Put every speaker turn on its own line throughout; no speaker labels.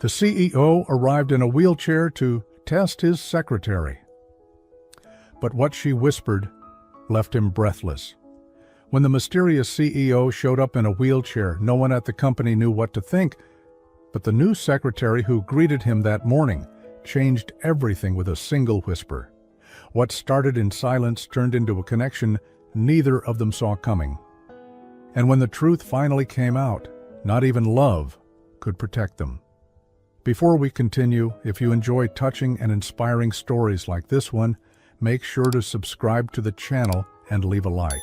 The CEO arrived in a wheelchair to test his secretary. But what she whispered left him breathless. When the mysterious CEO showed up in a wheelchair, no one at the company knew what to think, but the new secretary who greeted him that morning changed everything with a single whisper. What started in silence turned into a connection neither of them saw coming. And when the truth finally came out, not even love could protect them. Before we continue, if you enjoy touching and inspiring stories like this one, make sure to subscribe to the channel and leave a like.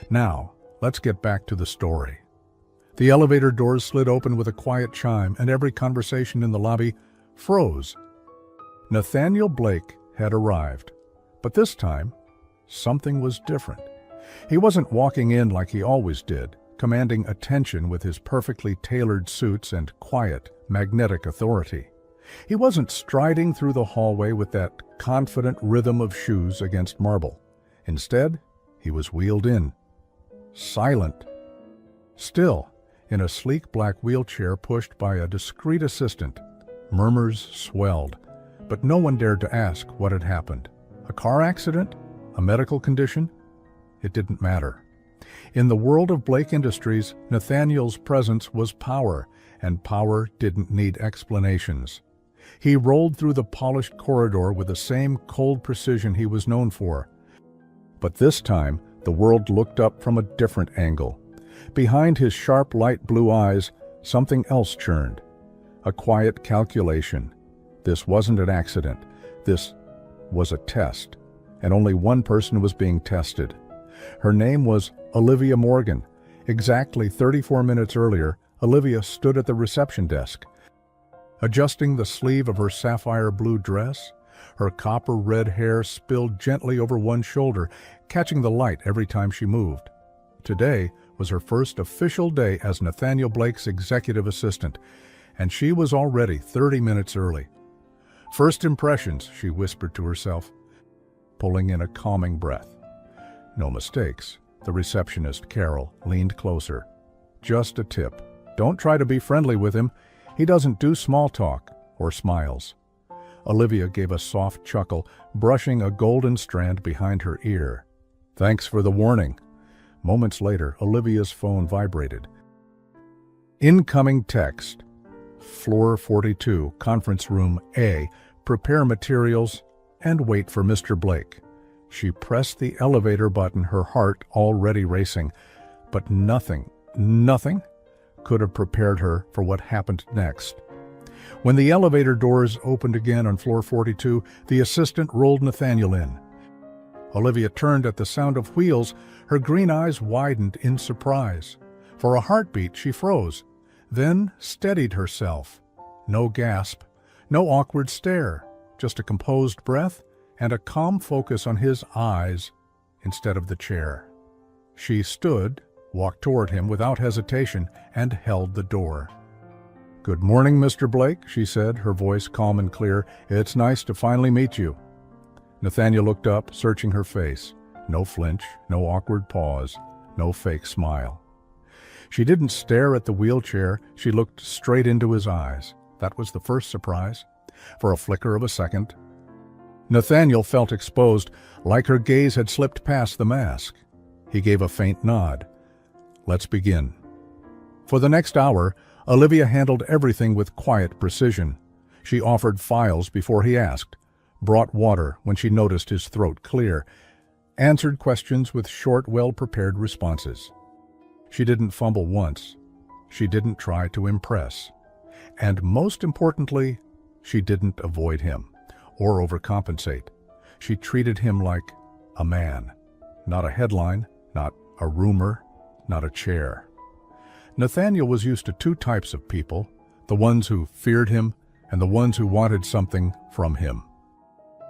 Now, let's get back to the story. The elevator doors slid open with a quiet chime, and every conversation in the lobby froze. Nathaniel Blake had arrived, but this time, something was different. He wasn't walking in like he always did, commanding attention with his perfectly tailored suits and quiet, magnetic authority. He wasn't striding through the hallway with that confident rhythm of shoes against marble. Instead, he was wheeled in, silent, still, in a sleek black wheelchair pushed by a discreet assistant. Murmurs swelled, but no one dared to ask what had happened. A car accident? A medical condition? It didn't matter. In the world of Blake Industries, Nathaniel's presence was power, and power didn't need explanations. He rolled through the polished corridor with the same cold precision he was known for. But this time, the world looked up from a different angle. Behind his sharp light blue eyes, something else churned. A quiet calculation. This wasn't an accident. This was a test, and only one person was being tested. Her name was Olivia Morgan. Exactly 34 minutes earlier, Olivia stood at the reception desk. Adjusting the sleeve of her sapphire blue dress, her copper-red hair spilled gently over one shoulder, catching the light every time she moved. Today was her first official day as Nathaniel Blake's executive assistant, and she was already 30 minutes early. First impressions, she whispered to herself, pulling in a calming breath. No mistakes. The receptionist, Carol, leaned closer. Just a tip. Don't try to be friendly with him. He doesn't do small talk or smiles. Olivia gave a soft chuckle, brushing a golden strand behind her ear. Thanks for the warning. Moments later, Olivia's phone vibrated. Incoming text. Floor 42, conference room A. Prepare materials and wait for Mr. Blake. She pressed the elevator button, her heart already racing. But nothing could have prepared her for what happened next. When the elevator doors opened again on floor 42, the assistant rolled Nathaniel in. Olivia turned at the sound of wheels. Her green eyes widened in surprise. For a heartbeat, she froze, then steadied herself. No gasp, no awkward stare, just a composed breath and a calm focus on his eyes instead of the chair. She stood, walked toward him without hesitation, and held the door. "Good morning, Mr. Blake," she said, her voice calm and clear. "It's nice to finally meet you." Nathaniel looked up, searching her face. No flinch, no awkward pause, no fake smile. She didn't stare at the wheelchair, she looked straight into his eyes. That was the first surprise. For a flicker of a second, Nathaniel felt exposed, like her gaze had slipped past the mask. He gave a faint nod. "Let's begin." For the next hour, Olivia handled everything with quiet precision. She offered files before he asked, brought water when she noticed his throat clear, answered questions with short, well-prepared responses. She didn't fumble once. She didn't try to impress. And most importantly, she didn't avoid him or overcompensate. She treated him like a man, not a headline, not a rumor, not a chair. Nathaniel was used to two types of people, the ones who feared him and the ones who wanted something from him.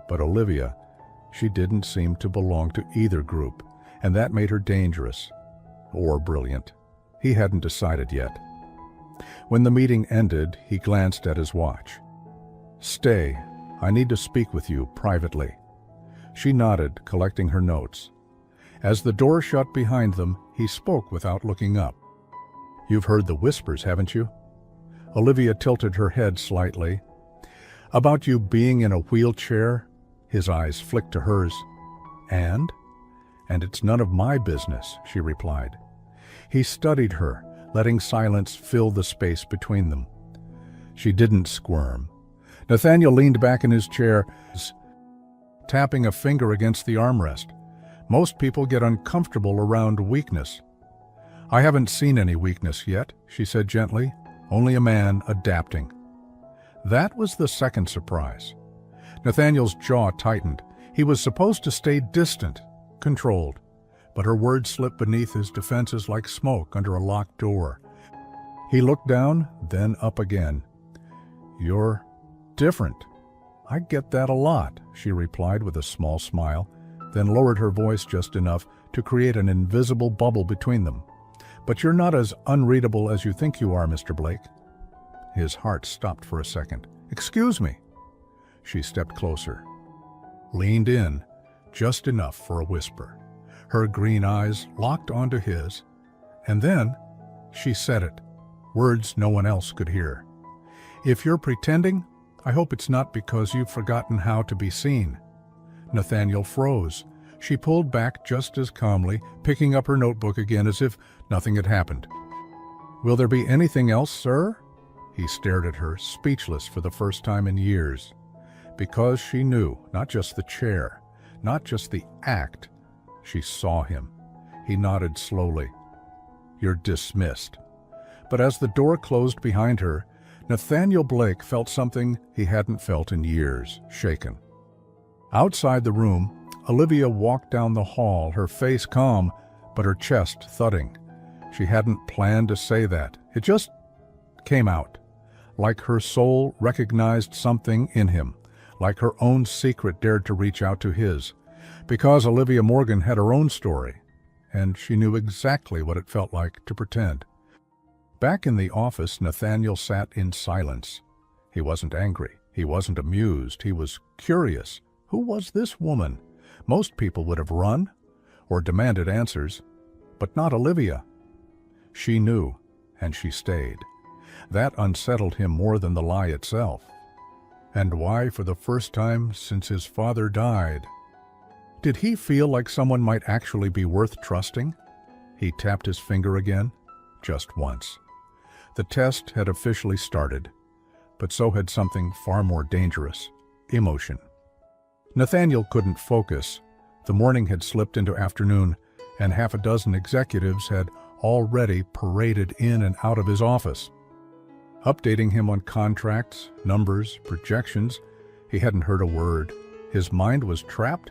But Olivia, she didn't seem to belong to either group, and that made her dangerous or brilliant. He hadn't decided yet. When the meeting ended, he glanced at his watch. "Stay. I need to speak with you privately." She nodded, collecting her notes. As the door shut behind them, he spoke without looking up. "You've heard the whispers, haven't you?" Olivia tilted her head slightly. "About you being in a wheelchair?" His eyes flicked to hers. "And? And it's none of my business," she replied. He studied her, letting silence fill the space between them. She didn't squirm. Nathaniel leaned back in his chair, tapping a finger against the armrest. "Most people get uncomfortable around weakness." "I haven't seen any weakness yet," she said gently. "Only a man adapting." That was the second surprise. Nathaniel's jaw tightened. He was supposed to stay distant, controlled, but her words slipped beneath his defenses like smoke under a locked door. He looked down, then up again. "You're different." "I get that a lot," she replied with a small smile, then lowered her voice just enough to create an invisible bubble between them. "But you're not as unreadable as you think you are, Mr. Blake." His heart stopped for a second. "Excuse me." She stepped closer, leaned in, just enough for a whisper. Her green eyes locked onto his, and then she said it, words no one else could hear. "If you're pretending, I hope it's not because you've forgotten how to be seen." Nathaniel froze. She pulled back just as calmly, picking up her notebook again as if nothing had happened. "Will there be anything else, sir?" He stared at her, speechless for the first time in years. Because she knew, not just the chair, not just the act. She saw him. He nodded slowly. "You're dismissed." But as the door closed behind her, Nathaniel Blake felt something he hadn't felt in years, shaken. Outside the room, Olivia walked down the hall, her face calm, but her chest thudding. She hadn't planned to say that. It just came out, like her soul recognized something in him, like her own secret dared to reach out to his. Because Olivia Morgan had her own story, and she knew exactly what it felt like to pretend. Back in the office, Nathaniel sat in silence. He wasn't angry. He wasn't amused. He was curious. Who was this woman? Most people would have run or demanded answers, but not Olivia. She knew, and she stayed. That unsettled him more than the lie itself. And why, for the first time since his father died? Did he feel like someone might actually be worth trusting? He tapped his finger again, just once. The test had officially started, but so had something far more dangerous, emotion. Nathaniel couldn't focus. The morning had slipped into afternoon, and half a dozen executives had already paraded in and out of his office. Updating him on contracts, numbers, projections, he hadn't heard a word. His mind was trapped,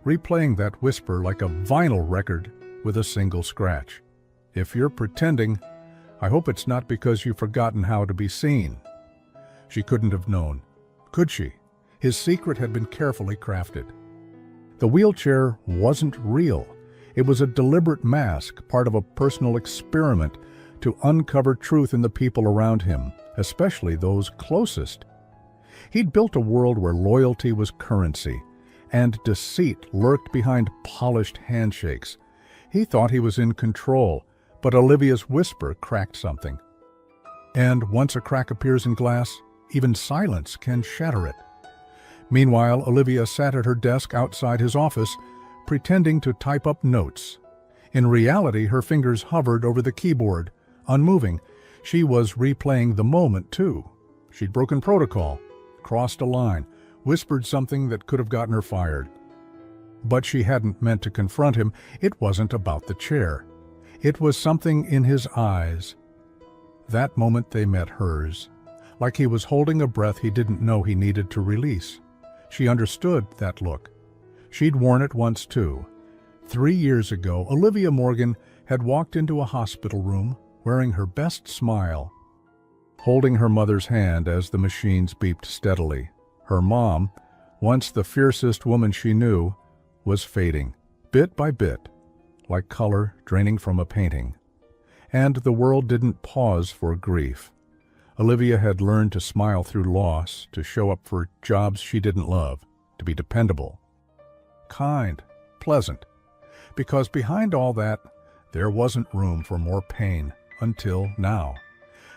replaying that whisper like a vinyl record with a single scratch. "If you're pretending, I hope it's not because you've forgotten how to be seen." She couldn't have known, could she? His secret had been carefully crafted. The wheelchair wasn't real. It was a deliberate mask, part of a personal experiment to uncover truth in the people around him, especially those closest. He'd built a world where loyalty was currency, and deceit lurked behind polished handshakes. He thought he was in control, but Olivia's whisper cracked something. And once a crack appears in glass, even silence can shatter it. Meanwhile, Olivia sat at her desk outside his office, pretending to type up notes. In reality, her fingers hovered over the keyboard, unmoving. She was replaying the moment, too. She'd broken protocol, crossed a line, whispered something that could have gotten her fired. But she hadn't meant to confront him. It wasn't about the chair. It was something in his eyes. That moment they met hers, like he was holding a breath he didn't know he needed to release. She understood that look. She'd worn it once, too. 3 years ago, Olivia Morgan had walked into a hospital room wearing her best smile, holding her mother's hand as the machines beeped steadily. Her mom, once the fiercest woman she knew, was fading, bit by bit, like color draining from a painting. And the world didn't pause for grief. Olivia had learned to smile through loss, to show up for jobs she didn't love, to be dependable, kind, pleasant. Because behind all that, there wasn't room for more pain until now.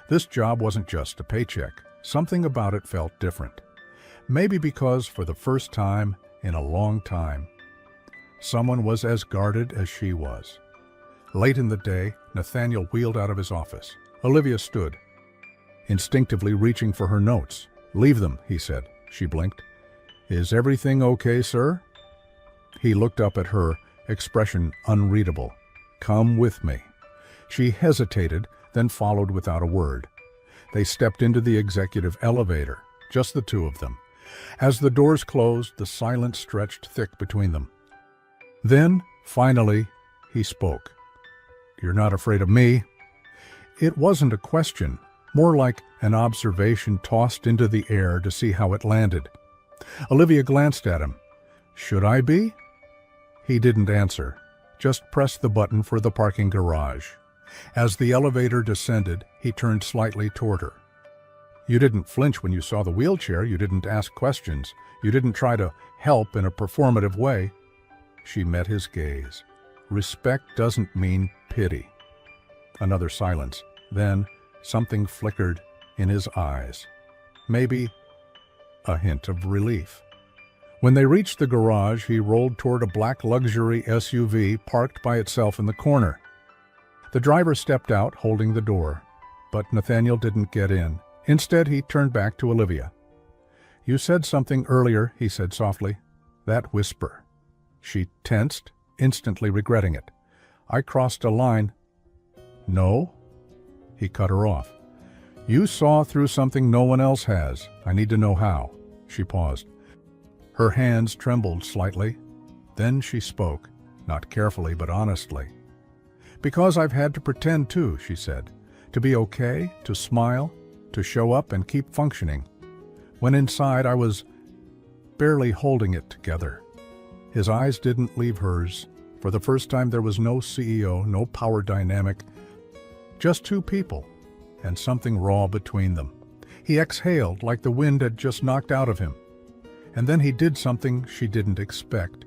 This job wasn't just a paycheck. Something about it felt different. Maybe because for the first time in a long time, someone was as guarded as she was. Late in the day, Nathaniel wheeled out of his office. Olivia stood, instinctively reaching for her notes. "Leave them," he said. She blinked. "Is everything okay, sir?" He looked up at her, expression unreadable. "Come with me." She hesitated, then followed without a word. They stepped into the executive elevator, just the two of them. As the doors closed, the silence stretched thick between them. Then, finally, he spoke. "You're not afraid of me?" It wasn't a question, more like an observation tossed into the air to see how it landed. Olivia glanced at him. "Should I be?" He didn't answer, just pressed the button for the parking garage. As the elevator descended, he turned slightly toward her. "You didn't flinch when you saw the wheelchair. You didn't ask questions. You didn't try to help in a performative way." She met his gaze. "Respect doesn't mean pity." Another silence. Then something flickered in his eyes. Maybe a hint of relief. When they reached the garage, he rolled toward a black luxury SUV parked by itself in the corner. The driver stepped out, holding the door, but Nathaniel didn't get in. Instead, he turned back to Olivia. "You said something earlier," he said softly. "That whisper." She tensed, instantly regretting it. "I crossed a line." "No?" He cut her off. "You saw through something no one else has. I need to know how." She paused. Her hands trembled slightly. Then she spoke, not carefully but honestly. "Because I've had to pretend too," she said. "To be okay, to smile, to show up and keep functioning. When inside I was barely holding it together." His eyes didn't leave hers. For the first time there was no CEO, no power dynamic, just two people, and something raw between them. He exhaled like the wind had just knocked out of him. And then he did something she didn't expect.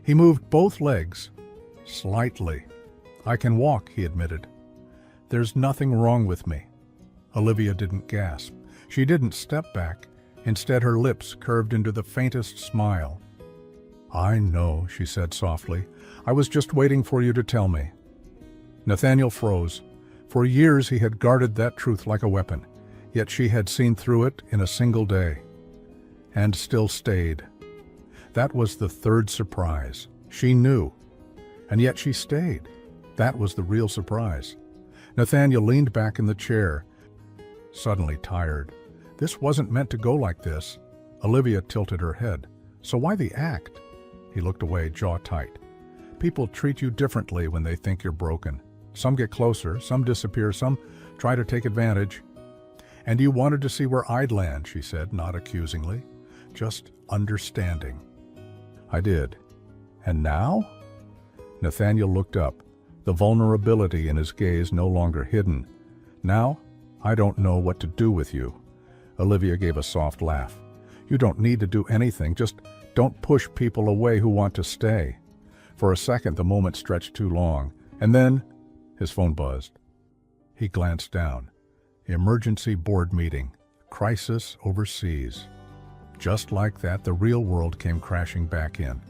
He moved both legs, slightly. "I can walk," he admitted. "There's nothing wrong with me." Olivia didn't gasp. She didn't step back. Instead, her lips curved into the faintest smile. "I know," she said softly. "I was just waiting for you to tell me." Nathaniel froze. For years he had guarded that truth like a weapon, yet she had seen through it in a single day. And still stayed. That was the third surprise. She knew, and yet she stayed. That was the real surprise. Nathaniel leaned back in the chair, suddenly tired. This wasn't meant to go like this. Olivia tilted her head. "So why the act?" He looked away, jaw tight. "People treat you differently when they think you're broken. Some get closer, some disappear, some try to take advantage." "And you wanted to see where I'd land," she said, not accusingly, just understanding. "I did. And now?" Nathaniel looked up, the vulnerability in his gaze no longer hidden. "Now, I don't know what to do with you." Olivia gave a soft laugh. "You don't need to do anything, just don't push people away who want to stay." For a second, the moment stretched too long, and then his phone buzzed. He glanced down. Emergency board meeting. Crisis overseas. Just like that, the real world came crashing back in.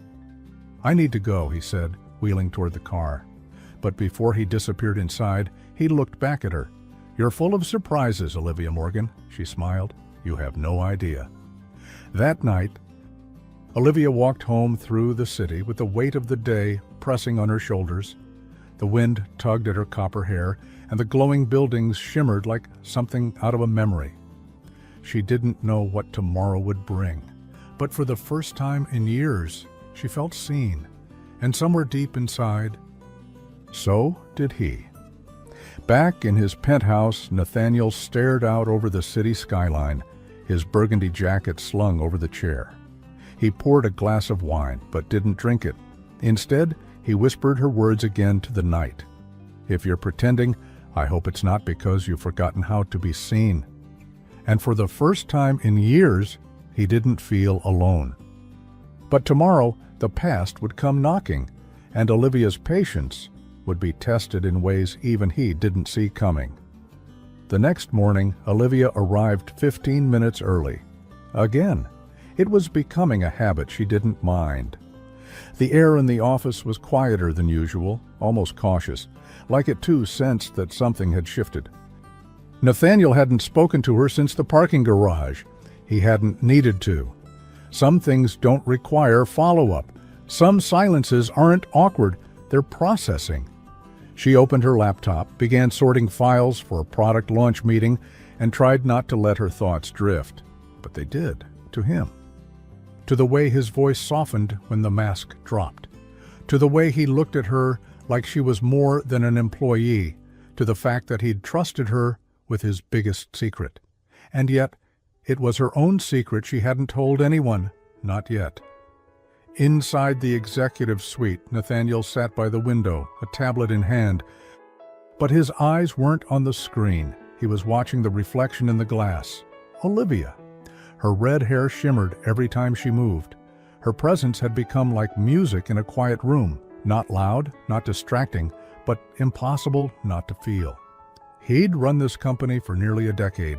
"I need to go," he said, wheeling toward the car. But before he disappeared inside, he looked back at her. "You're full of surprises, Olivia Morgan," she smiled. "You have no idea." That night, Olivia walked home through the city with the weight of the day pressing on her shoulders. The wind tugged at her copper hair, and the glowing buildings shimmered like something out of a memory. She didn't know what tomorrow would bring, but for the first time in years, she felt seen, and somewhere deep inside, so did he. Back in his penthouse, Nathaniel stared out over the city skyline, his burgundy jacket slung over the chair. He poured a glass of wine, but didn't drink it. Instead, he whispered her words again to the night. "If you're pretending, I hope it's not because you've forgotten how to be seen." And for the first time in years, he didn't feel alone. But tomorrow, the past would come knocking, and Olivia's patience would be tested in ways even he didn't see coming. The next morning, Olivia arrived 15 minutes early. Again, it was becoming a habit she didn't mind. The air in the office was quieter than usual, almost cautious, like it too sensed that something had shifted. Nathaniel hadn't spoken to her since the parking garage. He hadn't needed to. Some things don't require follow-up. Some silences aren't awkward, they're processing. She opened her laptop, began sorting files for a product launch meeting, and tried not to let her thoughts drift. But they did, to him. To the way his voice softened when the mask dropped. To the way he looked at her like she was more than an employee. To the fact that he'd trusted her with his biggest secret. And yet, it was her own secret she hadn't told anyone, not yet. Inside the executive suite, Nathaniel sat by the window, a tablet in hand. But his eyes weren't on the screen. He was watching the reflection in the glass. Olivia. Her red hair shimmered every time she moved. Her presence had become like music in a quiet room, not loud, not distracting, but impossible not to feel. He'd run this company for nearly a decade,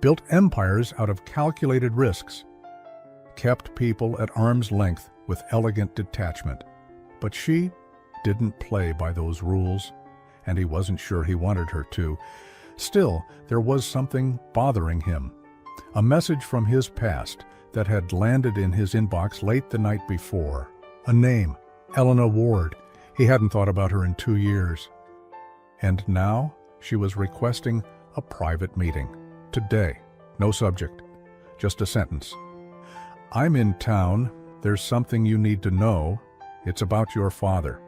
built empires out of calculated risks, kept people at arm's length with elegant detachment. But she didn't play by those rules, and he wasn't sure he wanted her to. Still, there was something bothering him. A message from his past that had landed in his inbox late the night before. A name, Elena Ward. He hadn't thought about her in 2 years. And now she was requesting a private meeting. Today. No subject. Just a sentence. I'm in town. There's something you need to know. It's about your father.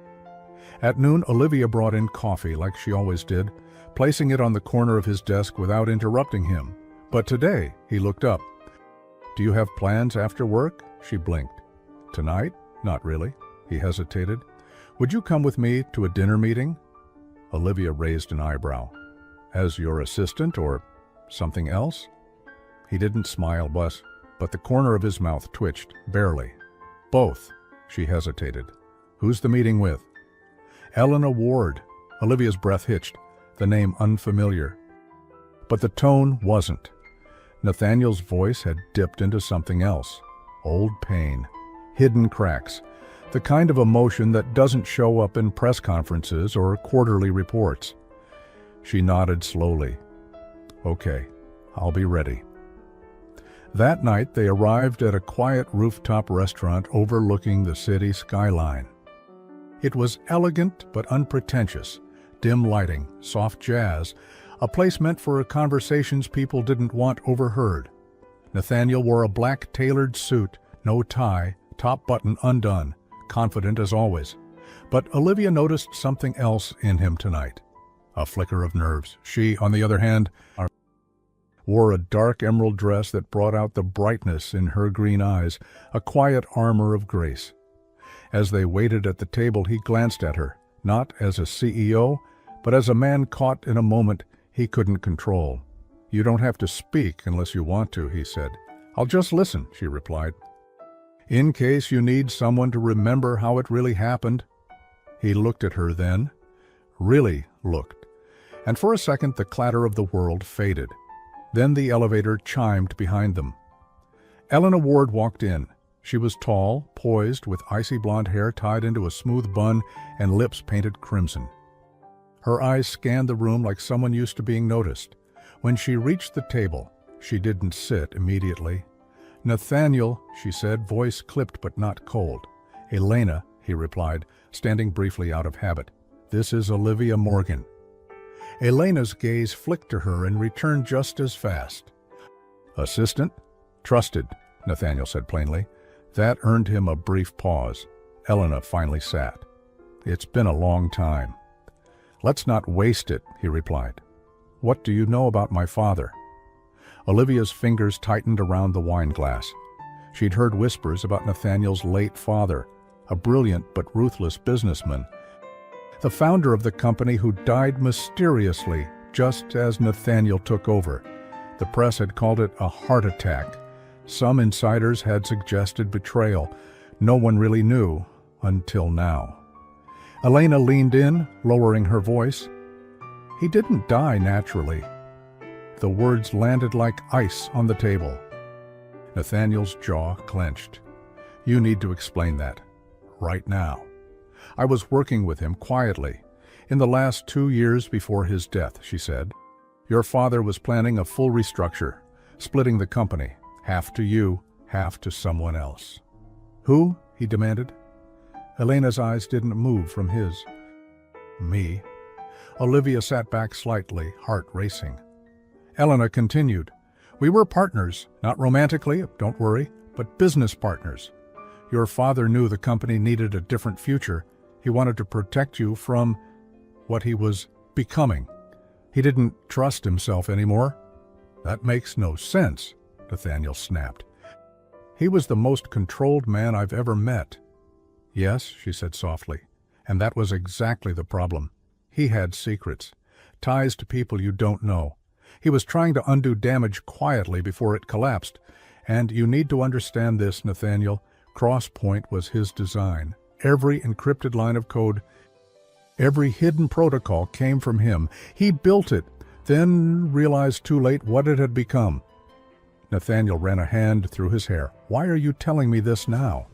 At noon, Olivia brought in coffee like she always did, placing it on the corner of his desk without interrupting him. But today, he looked up. Do you have plans after work? She blinked. Tonight? Not really. He hesitated. Would you come with me to a dinner meeting? Olivia raised an eyebrow. As your assistant or something else? He didn't smile, but the corner of his mouth twitched, barely. Both, she hesitated. Who's the meeting with? Elena Ward. Olivia's breath hitched, the name unfamiliar. But the tone wasn't. Nathaniel's voice had dipped into something else. Old pain. Hidden cracks. The kind of emotion that doesn't show up in press conferences or quarterly reports. She nodded slowly. Okay, I'll be ready. That night, they arrived at a quiet rooftop restaurant overlooking the city skyline. It was elegant but unpretentious, dim lighting, soft jazz, a place meant for conversations people didn't want overheard. Nathaniel wore a black tailored suit, no tie, top button undone, confident as always. But Olivia noticed something else in him tonight. A flicker of nerves. She, on the other hand, wore a dark emerald dress that brought out the brightness in her green eyes, a quiet armor of grace. As they waited at the table, he glanced at her, not as a CEO, but as a man caught in a moment he couldn't control. You don't have to speak unless you want to, he said. I'll just listen, she replied. In case you need someone to remember how it really happened. He looked at her then, really looked, and for a second the clatter of the world faded. Then the elevator chimed behind them. Elena Ward walked in. She was tall, poised, with icy blonde hair tied into a smooth bun and lips painted crimson. Her eyes scanned the room like someone used to being noticed. When she reached the table, she didn't sit immediately. Nathaniel, she said, voice clipped but not cold. Elena, he replied, standing briefly out of habit. This is Olivia Morgan. Elena's gaze flicked to her and returned just as fast. Assistant? Trusted, Nathaniel said plainly. That earned him a brief pause. Elena finally sat. It's been a long time. Let's not waste it, he replied. What do you know about my father? Olivia's fingers tightened around the wine glass. She'd heard whispers about Nathaniel's late father, a brilliant but ruthless businessman, the founder of the company who died mysteriously just as Nathaniel took over. The press had called it a heart attack. Some insiders had suggested betrayal. No one really knew until now. Elena leaned in, lowering her voice. He didn't die naturally. The words landed like ice on the table. Nathaniel's jaw clenched. You need to explain that. Right now. I was working with him quietly. In the last 2 years before his death, she said. Your father was planning a full restructure, splitting the company, half to you, half to someone else. Who? He demanded. Elena's eyes didn't move from his. Me. Olivia sat back slightly, heart racing. Elena continued. We were partners, not romantically, don't worry, but business partners. Your father knew the company needed a different future. He wanted to protect you from what he was becoming. He didn't trust himself anymore. That makes no sense, Nathaniel snapped. He was the most controlled man I've ever met. Yes, she said softly, and that was exactly the problem. He had secrets, ties to people you don't know. He was trying to undo damage quietly before it collapsed. And you need to understand this, Nathaniel. Crosspoint was his design. Every encrypted line of code, every hidden protocol came from him. He built it, then realized too late what it had become. Nathaniel ran a hand through his hair. Why are you telling me this now?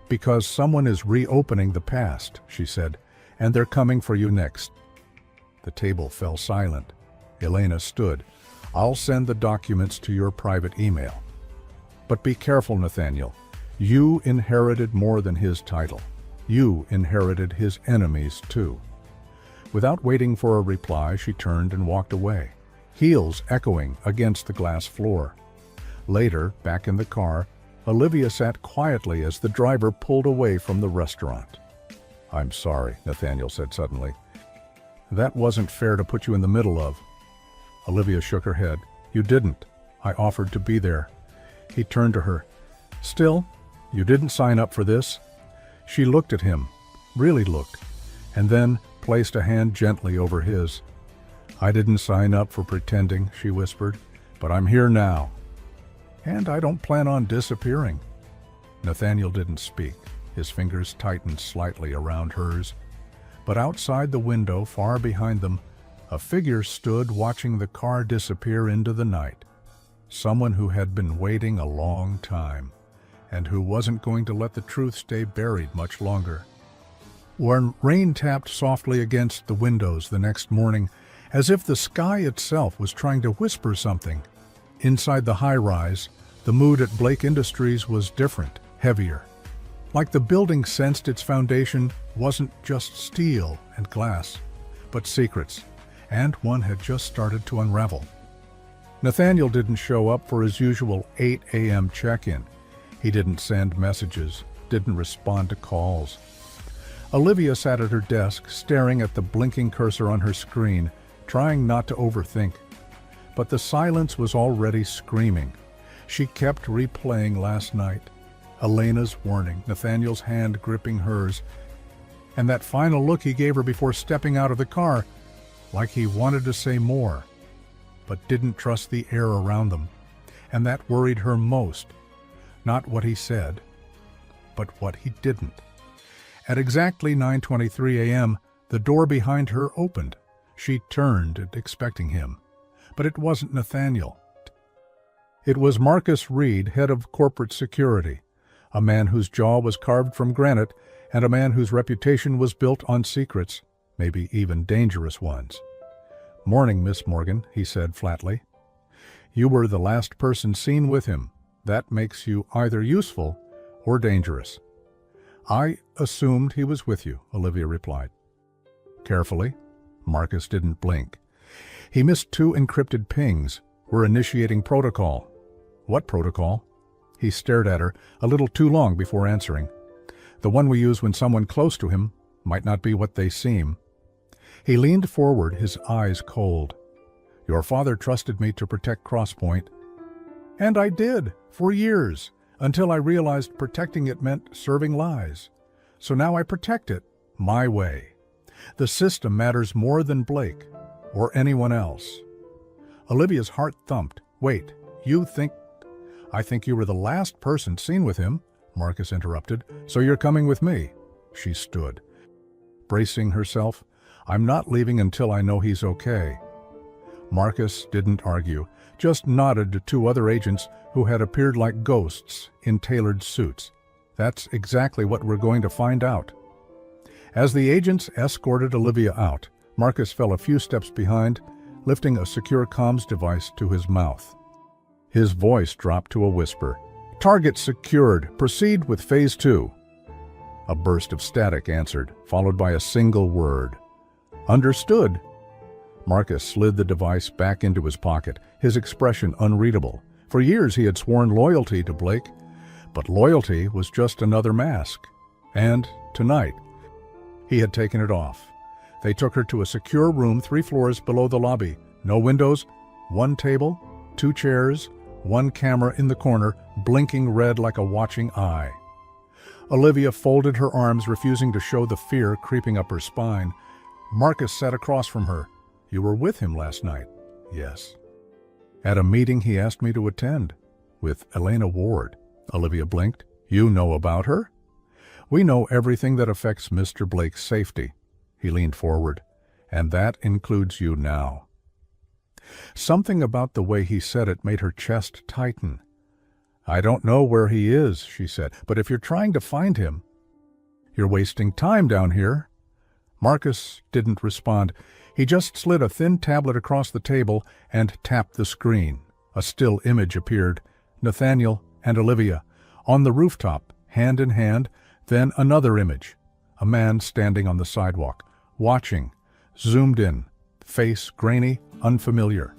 Because someone is reopening the past, she said, and they're coming for you next. The table fell silent. Elena stood. I'll send the documents to your private email. But be careful, Nathaniel. You inherited more than his title. You inherited his enemies, too. Without waiting for a reply, she turned and walked away, heels echoing against the glass floor. Later, back in the car, Olivia sat quietly as the driver pulled away from the restaurant. I'm sorry, Nathaniel said suddenly. That wasn't fair to put you in the middle of. Olivia shook her head. You didn't. I offered to be there. He turned to her. Still, you didn't sign up for this. She looked at him, really looked, and then placed a hand gently over his. I didn't sign up for pretending, she whispered, but I'm here now. And I don't plan on disappearing. Nathaniel didn't speak. His fingers tightened slightly around hers. But outside the window, far behind them, a figure stood watching the car disappear into the night. Someone who had been waiting a long time, and who wasn't going to let the truth stay buried much longer. When rain tapped softly against the windows the next morning, as if the sky itself was trying to whisper something, inside the high-rise, the mood at Blake Industries was different, heavier. Like the building sensed its foundation wasn't just steel and glass, but secrets, and one had just started to unravel. Nathaniel didn't show up for his usual 8 a.m. check-in. He didn't send messages, didn't respond to calls. Olivia sat at her desk, staring at the blinking cursor on her screen, trying not to overthink. But the silence was already screaming. She kept replaying last night. Elena's warning, Nathaniel's hand gripping hers, and that final look he gave her before stepping out of the car, like he wanted to say more, but didn't trust the air around them. And that worried her most. Not what he said, but what he didn't. At exactly 9:23 a.m., the door behind her opened. She turned, expecting him. But it wasn't Nathaniel. It was Marcus Reed, head of corporate security, a man whose jaw was carved from granite and a man whose reputation was built on secrets, maybe even dangerous ones. Morning, Miss Morgan, he said flatly. You were the last person seen with him. That makes you either useful or dangerous. I assumed he was with you, Olivia replied. Carefully. Marcus didn't blink. He missed 2 encrypted pings. We're initiating protocol. What protocol? He stared at her a little too long before answering. The one we use when someone close to him might not be what they seem. He leaned forward, his eyes cold. Your father trusted me to protect Crosspoint. And I did, for years, until I realized protecting it meant serving lies. So now I protect it, my way. The system matters more than Blake, or anyone else. Olivia's heart thumped. Wait, you think... I think you were the last person seen with him, Marcus interrupted, so you're coming with me. She stood, bracing herself. I'm not leaving until I know he's okay. Marcus didn't argue, just nodded to two other agents who had appeared like ghosts in tailored suits. That's exactly what we're going to find out. As the agents escorted Olivia out, Marcus fell a few steps behind, lifting a secure comms device to his mouth. His voice dropped to a whisper. "Target secured. Proceed with Phase 2. A burst of static answered, followed by a single word. "Understood." Marcus slid the device back into his pocket, his expression unreadable. For years he had sworn loyalty to Blake, but loyalty was just another mask. And tonight, he had taken it off. They took her to a secure room 3 floors below the lobby. No windows, 1 table, 2 chairs, 1 camera in the corner, blinking red like a watching eye. Olivia folded her arms, refusing to show the fear creeping up her spine. Marcus sat across from her. "You were with him last night?" "Yes." "At a meeting he asked me to attend." "With Elena Ward." Olivia blinked. "You know about her?" "We know everything that affects Mr. Blake's safety." He leaned forward. "And that includes you now." Something about the way he said it made her chest tighten. "I don't know where he is," she said, "but if you're trying to find him, you're wasting time down here." Marcus didn't respond. He just slid a thin tablet across the table and tapped the screen. A still image appeared. Nathaniel and Olivia, on the rooftop, hand in hand, then another image. A man standing on the sidewalk, watching, zoomed in, face grainy, unfamiliar.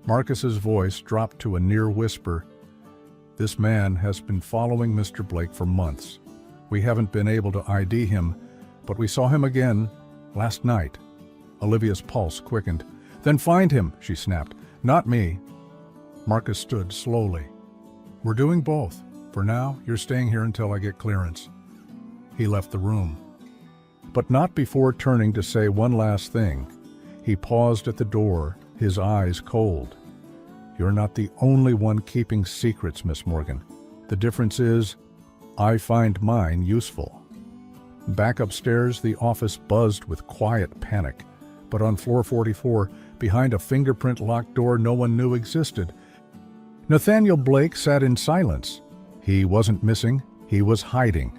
Marcus's voice dropped to a near whisper. "This man has been following Mr. Blake for months. We haven't been able to ID him, but we saw him again last night." Olivia's pulse quickened. "Then find him," she snapped. "Not me." Marcus stood slowly. "We're doing both. For now, you're staying here until I get clearance." He left the room. But not before turning to say one last thing. He paused at the door, his eyes cold. "You're not the only one keeping secrets, Miss Morgan. The difference is, I find mine useful." Back upstairs, the office buzzed with quiet panic. But on floor 44, behind a fingerprint-locked door no one knew existed, Nathaniel Blake sat in silence. He wasn't missing, he was hiding.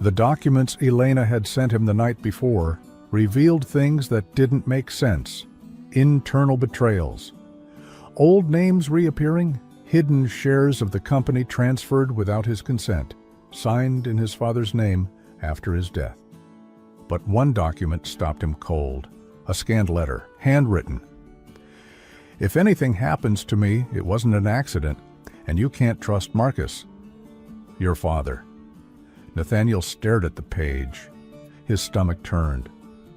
The documents Elena had sent him the night before revealed things that didn't make sense. Internal betrayals. Old names reappearing, hidden shares of the company transferred without his consent, signed in his father's name after his death. But one document stopped him cold. A scanned letter, handwritten. "If anything happens to me, it wasn't an accident, and you can't trust Marcus. Your father." Nathaniel stared at the page. His stomach turned.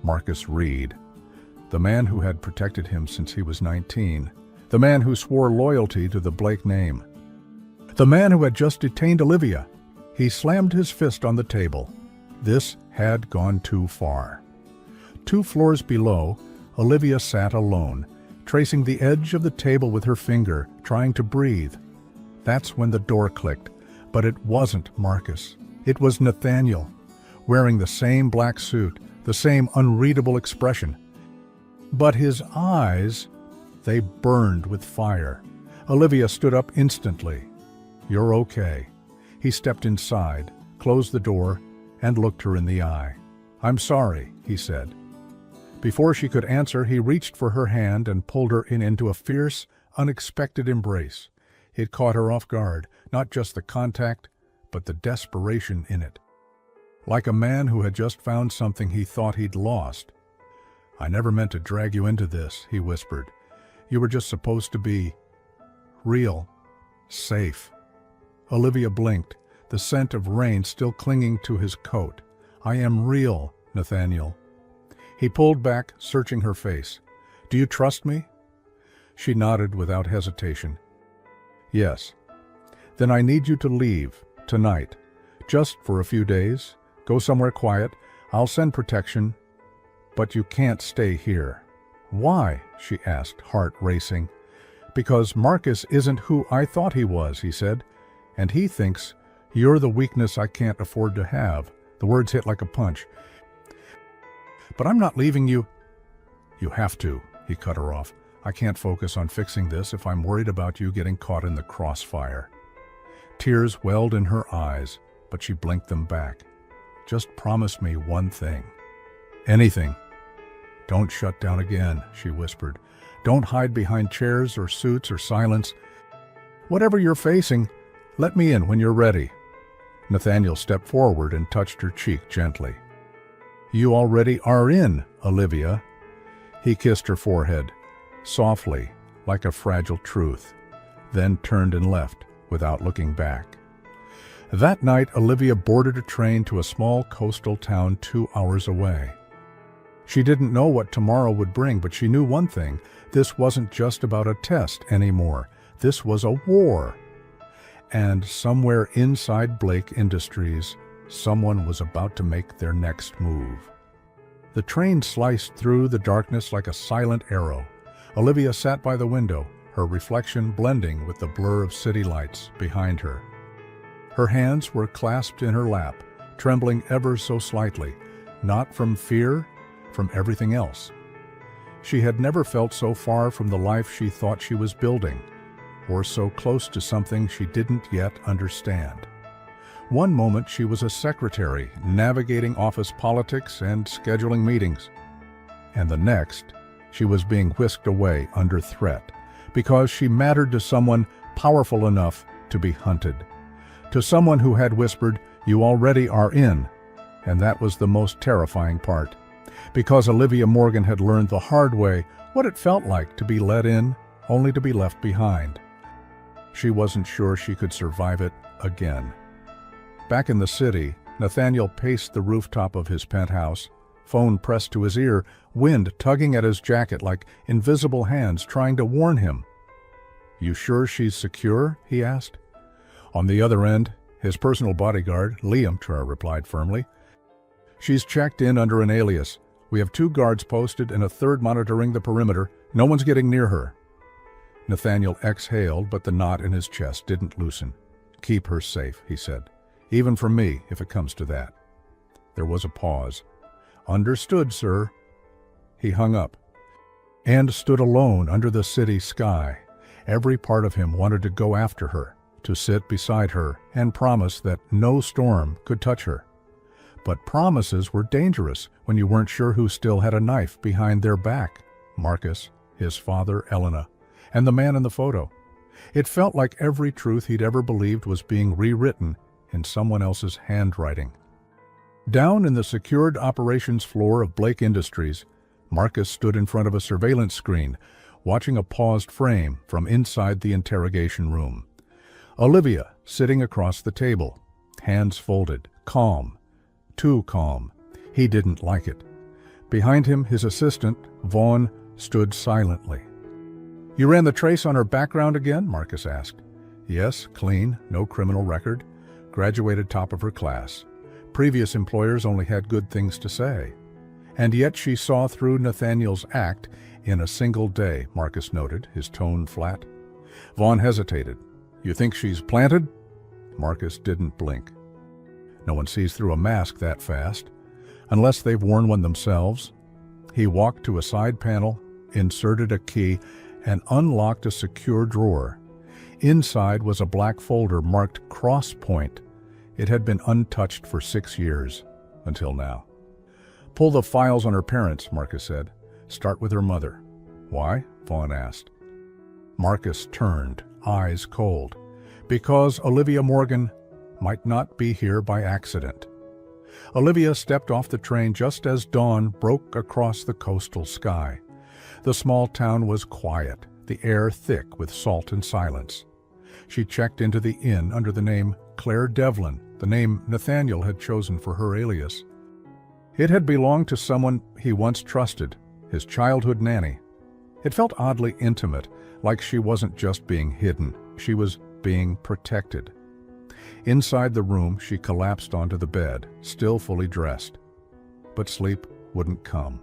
Marcus Reed. The man who had protected him since he was 19. The man who swore loyalty to the Blake name. The man who had just detained Olivia. He slammed his fist on the table. This had gone too far. 2 floors below, Olivia sat alone, tracing the edge of the table with her finger, trying to breathe. That's when the door clicked, but it wasn't Marcus. It was Nathaniel, wearing the same black suit, the same unreadable expression. But his eyes, they burned with fire. Olivia stood up instantly. "You're okay." He stepped inside, closed the door, and looked her in the eye. "I'm sorry," he said. Before she could answer, he reached for her hand and pulled her into a fierce, unexpected embrace. It caught her off guard, not just the contact, but the desperation in it. Like a man who had just found something he thought he'd lost. "I never meant to drag you into this," he whispered. "You were just supposed to be real, safe." Olivia blinked, the scent of rain still clinging to his coat. "I am real, Nathaniel." He pulled back, searching her face. "Do you trust me?" She nodded without hesitation. "Yes." "Then I need you to leave, tonight. Just for a few days. Go somewhere quiet. I'll send protection. But you can't stay here." "Why?" she asked, heart racing. "Because Marcus isn't who I thought he was," he said. "And he thinks you're the weakness I can't afford to have." The words hit like a punch. "But I'm not leaving you." "You have to," he cut her off. I can't focus on fixing this if I'm worried about you getting caught in the crossfire." Tears welled in her eyes, but she blinked them back. "Just promise me one thing." "Anything." "Don't shut down again," she whispered. "Don't hide behind chairs or suits or silence. Whatever you're facing, let me in when you're ready." Nathaniel stepped forward and touched her cheek gently. "You already are in, Olivia." He kissed her forehead, softly, like a fragile truth, then turned and left without looking back. That night, Olivia boarded a train to a small coastal town 2 hours away. She didn't know what tomorrow would bring, but she knew one thing: this wasn't just about a test anymore. This was a war. And somewhere inside Blake Industries, someone was about to make their next move. The train sliced through the darkness like a silent arrow. Olivia sat by the window, her reflection blending with the blur of city lights behind her. Her hands were clasped in her lap, trembling ever so slightly, not from fear, from everything else. She had never felt so far from the life she thought she was building, or so close to something she didn't yet understand. One moment she was a secretary, navigating office politics and scheduling meetings. And the next, she was being whisked away under threat, because she mattered to someone powerful enough to be hunted. To someone who had whispered, "You already are in," and that was the most terrifying part. Because Olivia Morgan had learned the hard way what it felt like to be let in, only to be left behind. She wasn't sure she could survive it again. Back in the city, Nathaniel paced the rooftop of his penthouse, phone pressed to his ear, wind tugging at his jacket like invisible hands trying to warn him. "You sure she's secure?" he asked. On the other end, his personal bodyguard, Liam, replied firmly. "She's checked in under an alias. We have 2 guards posted and a 3rd monitoring the perimeter. No one's getting near her." Nathaniel exhaled, but the knot in his chest didn't loosen. "Keep her safe," he said. "Even from me, if it comes to that." There was a pause. "Understood, sir." He hung up and stood alone under the city sky. Every part of him wanted to go after her, to sit beside her and promise that no storm could touch her. But promises were dangerous when you weren't sure who still had a knife behind their back: Marcus, his father, Elena, and the man in the photo. It felt like every truth he'd ever believed was being rewritten in someone else's handwriting. Down in the secured operations floor of Blake Industries, Marcus stood in front of a surveillance screen, watching a paused frame from inside the interrogation room. Olivia sitting across the table, hands folded, calm. Too calm. He didn't like it. Behind him, his assistant, Vaughn, stood silently. "You ran the trace on her background again?" Marcus asked. "Yes, clean, no criminal record. Graduated top of her class. Previous employers only had good things to say." "And yet she saw through Nathaniel's act in a single day," Marcus noted, his tone flat. Vaughn hesitated. "You think she's planted?" Marcus didn't blink. No one sees through a mask that fast, unless they've worn one themselves. He walked to a side panel, inserted a key, and unlocked a secure drawer. Inside was a black folder marked Cross Point. It had been untouched for 6 years, until now. "Pull the files on her parents," Marcus said. "Start with her mother." "Why?" Vaughn asked. Marcus turned, eyes cold. "Because Olivia Morgan might not be here by accident." Olivia stepped off the train just as dawn broke across the coastal sky. The small town was quiet, the air thick with salt and silence. She checked into the inn under the name Claire Devlin, the name Nathaniel had chosen for her alias. It had belonged to someone he once trusted, his childhood nanny. It felt oddly intimate, like she wasn't just being hidden, she was being protected. Inside the room, she collapsed onto the bed, still fully dressed. But sleep wouldn't come.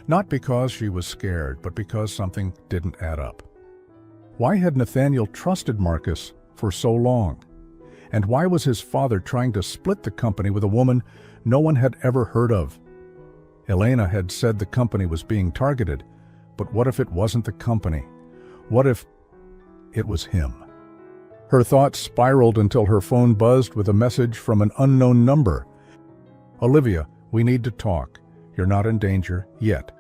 Not because she was scared, but because something didn't add up. Why had Nathaniel trusted Marcus for so long? And why was his father trying to split the company with a woman no one had ever heard of? Elena had said the company was being targeted, But what if it wasn't the company? What if it was him? Her thoughts spiraled until her phone buzzed with a message from an unknown number. "Olivia, we need to talk. You're not in danger yet,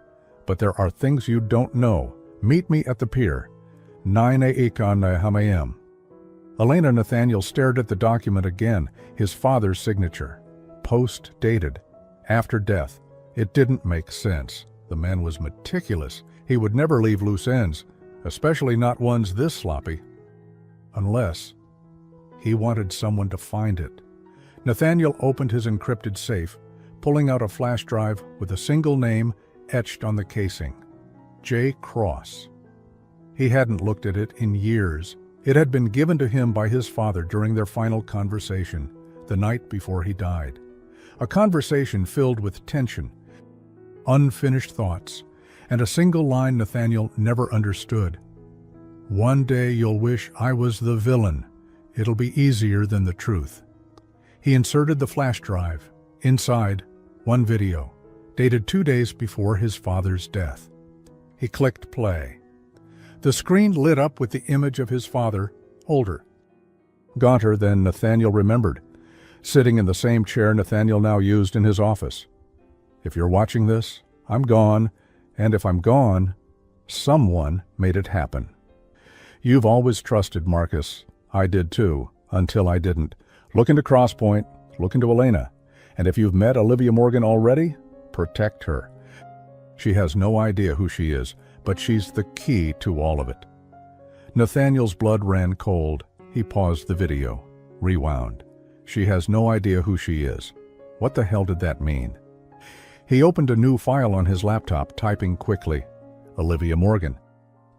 but there are things you don't know. Meet me at the pier. 9 a.m. Elena Nathaniel stared at the document again, his father's signature. Post-dated. After death. It didn't make sense. The man was meticulous. He would never leave loose ends, especially not ones this sloppy. Unless he wanted someone to find it. Nathaniel opened his encrypted safe, pulling out a flash drive with a single name etched on the casing. J. Cross. He hadn't looked at it in years. It had been given to him by his father during their final conversation, the night before he died. A conversation filled with tension, unfinished thoughts, and a single line Nathaniel never understood. "One day you'll wish I was the villain. It'll be easier than the truth." He inserted the flash drive. Inside, one video, dated 2 days before his father's death. He clicked play. The screen lit up with the image of his father, older, gaunter than Nathaniel remembered, sitting in the same chair Nathaniel now used in his office. "If you're watching this, I'm gone, and if I'm gone, someone made it happen. You've always trusted Marcus. I did too, until I didn't. Look into Crosspoint, look into Elena, and if you've met Olivia Morgan already, protect her. She has no idea who she is, but she's the key to all of it." Nathaniel's blood ran cold. He paused the video, rewound. She has no idea who she is. What the hell did that mean? He opened a new file on his laptop, typing quickly. Olivia Morgan.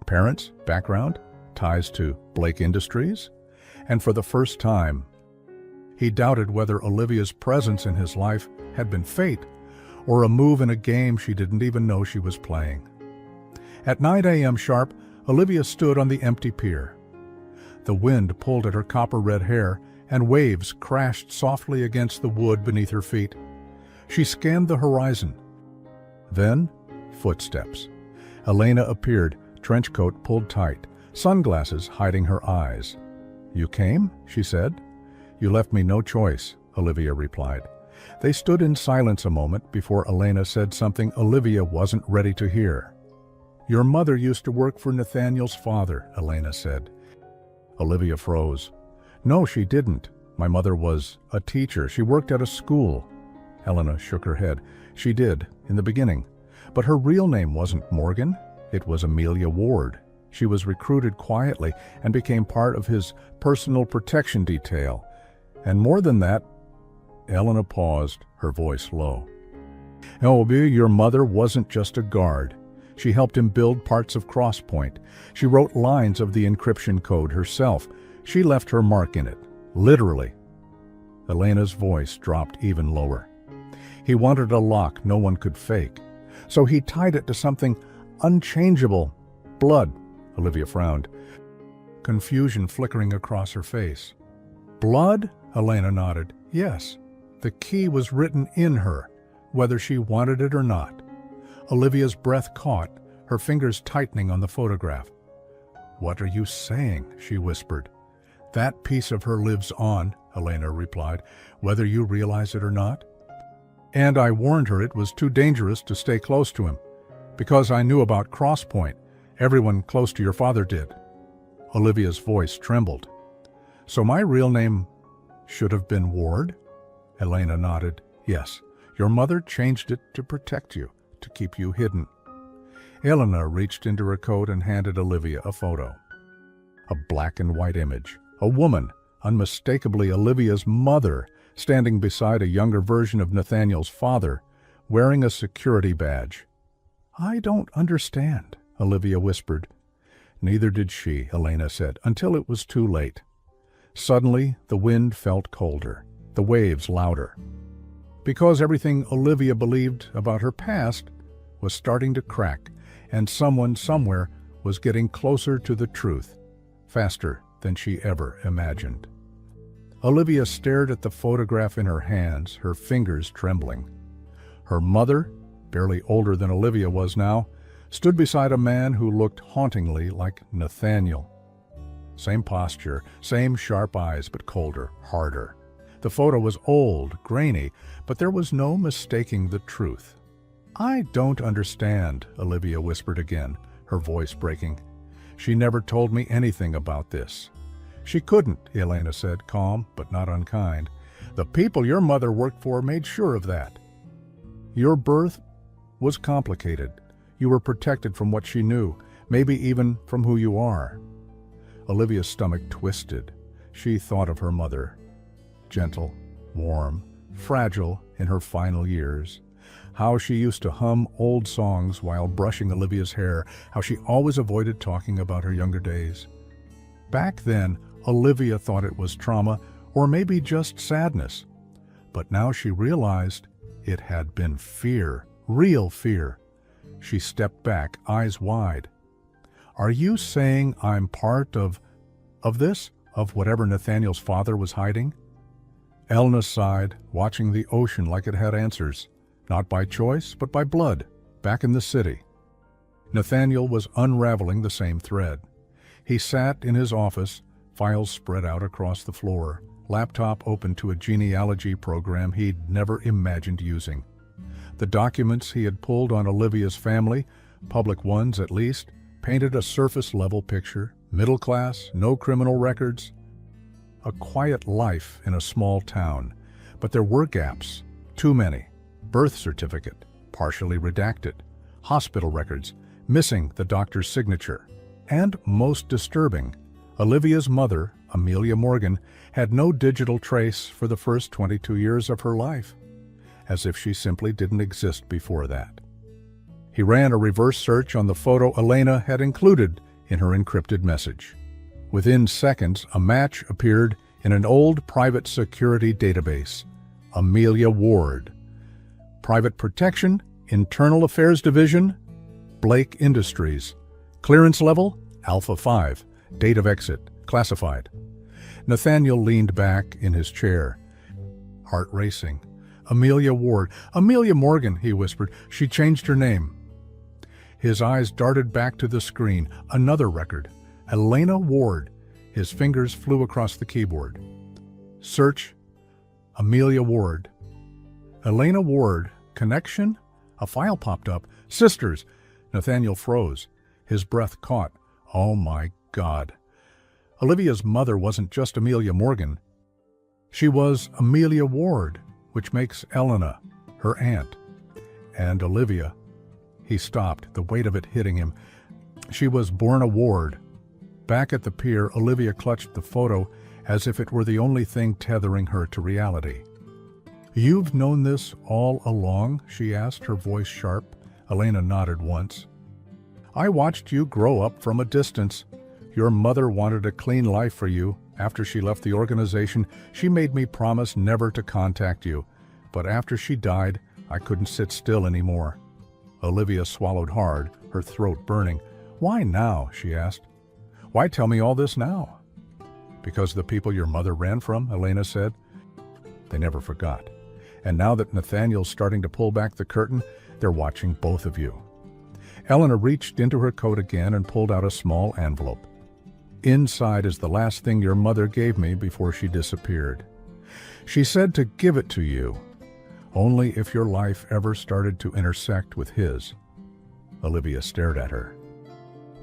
Parents, background, ties to Blake Industries? And for the first time, he doubted whether Olivia's presence in his life had been fate or a move in a game she didn't even know she was playing. At 9 a.m. sharp, Olivia stood on the empty pier. The wind pulled at her copper-red hair, and waves crashed softly against the wood beneath her feet. She scanned the horizon. Then, footsteps. Elena appeared, trench coat pulled tight, sunglasses hiding her eyes. "You came?" she said. "You left me no choice," Olivia replied. They stood in silence a moment before Elena said something Olivia wasn't ready to hear. "Your mother used to work for Nathaniel's father," Elena said. Olivia froze. "No, she didn't. My mother was a teacher. She worked at a school." Elena shook her head. "She did, in the beginning. But her real name wasn't Morgan. It was Amelia Ward. She was recruited quietly and became part of his personal protection detail. And more than that..." Elena paused, her voice low. "Olivia, your mother wasn't just a guard. She helped him build parts of Crosspoint. She wrote lines of the encryption code herself. She left her mark in it, literally." Elena's voice dropped even lower. "He wanted a lock no one could fake. So he tied it to something unchangeable. Blood." Olivia frowned, confusion flickering across her face. "Blood?" Elena nodded. "Yes. The key was written in her, whether she wanted it or not." Olivia's breath caught, her fingers tightening on the photograph. "What are you saying?" she whispered. "That piece of her lives on," Elena replied, "whether you realize it or not. And I warned her it was too dangerous to stay close to him, because I knew about Crosspoint. Everyone close to your father did." Olivia's voice trembled. "So my real name should have been Ward?" Elena nodded. "Yes, your mother changed it to protect you, to keep you hidden." Elena reached into her coat and handed Olivia a photo. A black and white image. A woman, unmistakably Olivia's mother, standing beside a younger version of Nathaniel's father, wearing a security badge. "I don't understand," Olivia whispered. "Neither did she," Elena said, "until it was too late." Suddenly, the wind felt colder, the waves louder. Because everything Olivia believed about her past was starting to crack, and someone somewhere was getting closer to the truth, faster than she ever imagined. Olivia stared at the photograph in her hands, her fingers trembling. Her mother, barely older than Olivia was now, stood beside a man who looked hauntingly like Nathaniel. Same posture, same sharp eyes, but colder, harder. The photo was old, grainy, but there was no mistaking the truth. "I don't understand," Olivia whispered again, her voice breaking. "She never told me anything about this." "She couldn't," Elena said, calm but not unkind. "The people your mother worked for made sure of that. Your birth was complicated. You were protected from what she knew, maybe even from who you are." Olivia's stomach twisted. She thought of her mother. Gentle, warm, fragile in her final years. How she used to hum old songs while brushing Olivia's hair, how she always avoided talking about her younger days. Back then, Olivia thought it was trauma, or maybe just sadness. But now she realized it had been fear, real fear. She stepped back, eyes wide. "Are you saying I'm part of this? Of whatever Nathaniel's father was hiding?" Elna sighed, watching the ocean like it had answers. Not by choice, but by blood, back in the city. Nathaniel was unraveling the same thread. He sat in his office, files spread out across the floor, laptop open to a genealogy program he'd never imagined using. The documents he had pulled on Olivia's family, public ones at least, painted a surface-level picture, middle class, no criminal records. A quiet life in a small town. But there were gaps, too many. Birth certificate, partially redacted. Hospital records, missing the doctor's signature. And most disturbing, Olivia's mother, Amelia Morgan, had no digital trace for the first 22 years of her life, as if she simply didn't exist before that. He ran a reverse search on the photo Elena had included in her encrypted message. Within seconds, a match appeared in an old private security database. Amelia Ward. Private Protection, Internal Affairs Division, Blake Industries. Clearance level, Alpha 5. Date of exit, classified. Nathaniel leaned back in his chair, heart racing. "Amelia Ward. Amelia Morgan," he whispered. "She changed her name." His eyes darted back to the screen. Another record. Elena Ward. His fingers flew across the keyboard. Search. Amelia Ward. Elena Ward. Connection? A file popped up. Sisters. Nathaniel froze. His breath caught. Oh my God. Olivia's mother wasn't just Amelia Morgan. She was Amelia Ward, which makes Elena her aunt. And Olivia. He stopped, the weight of it hitting him. She was born a Ward. Back at the pier, Olivia clutched the photo as if it were the only thing tethering her to reality. "You've known this all along?" she asked, her voice sharp. Elena nodded once. "I watched you grow up from a distance. Your mother wanted a clean life for you. After she left the organization, she made me promise never to contact you. But after she died, I couldn't sit still anymore." Olivia swallowed hard, her throat burning. "Why now?" she asked. "Why tell me all this now?" "Because the people your mother ran from," Elena said. They never forgot. And now that Nathaniel's starting to pull back the curtain, they're watching both of you. Elena reached into her coat again and pulled out a small envelope. "Inside is the last thing your mother gave me before she disappeared. She said to give it to you, only if your life ever started to intersect with his." Olivia stared at her.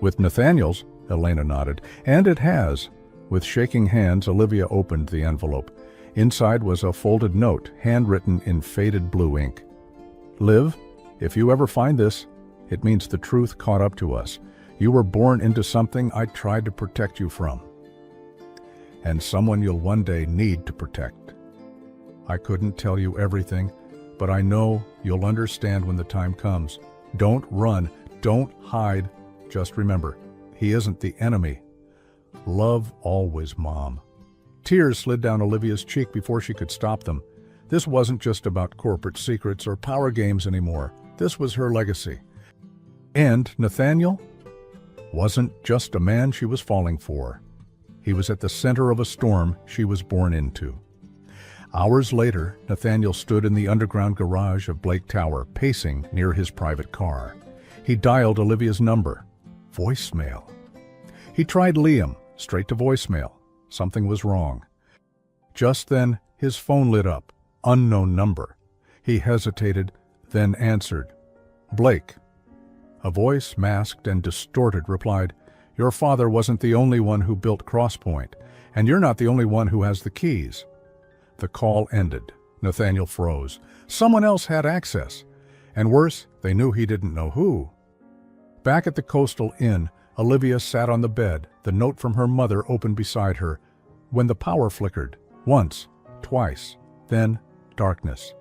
"With Nathaniel's?" Elena nodded. "And it has." With shaking hands, Olivia opened the envelope. Inside was a folded note, handwritten in faded blue ink. "Liv, if you ever find this, it means the truth caught up to us. You were born into something I tried to protect you from. And someone you'll one day need to protect. I couldn't tell you everything, but I know you'll understand when the time comes. Don't run, don't hide. Just remember, he isn't the enemy. Love always, Mom." Tears slid down Olivia's cheek before she could stop them. This wasn't just about corporate secrets or power games anymore. This was her legacy. And Nathaniel wasn't just a man she was falling for. He was at the center of a storm she was born into. Hours later, Nathaniel stood in the underground garage of Blake Tower, pacing near his private car. He dialed Olivia's number. Voicemail. He tried Liam, straight to voicemail. Something was wrong. Just then, his phone lit up. Unknown number. He hesitated, then answered. Blake. A voice, masked and distorted, replied, Your father wasn't the only one who built Crosspoint, and you're not the only one who has the keys. The call ended. Nathaniel froze. Someone else had access. And worse, they knew he didn't know who. Back at the Coastal Inn, Olivia sat on the bed, the note from her mother open beside her, when the power flickered. Once, twice, then darkness.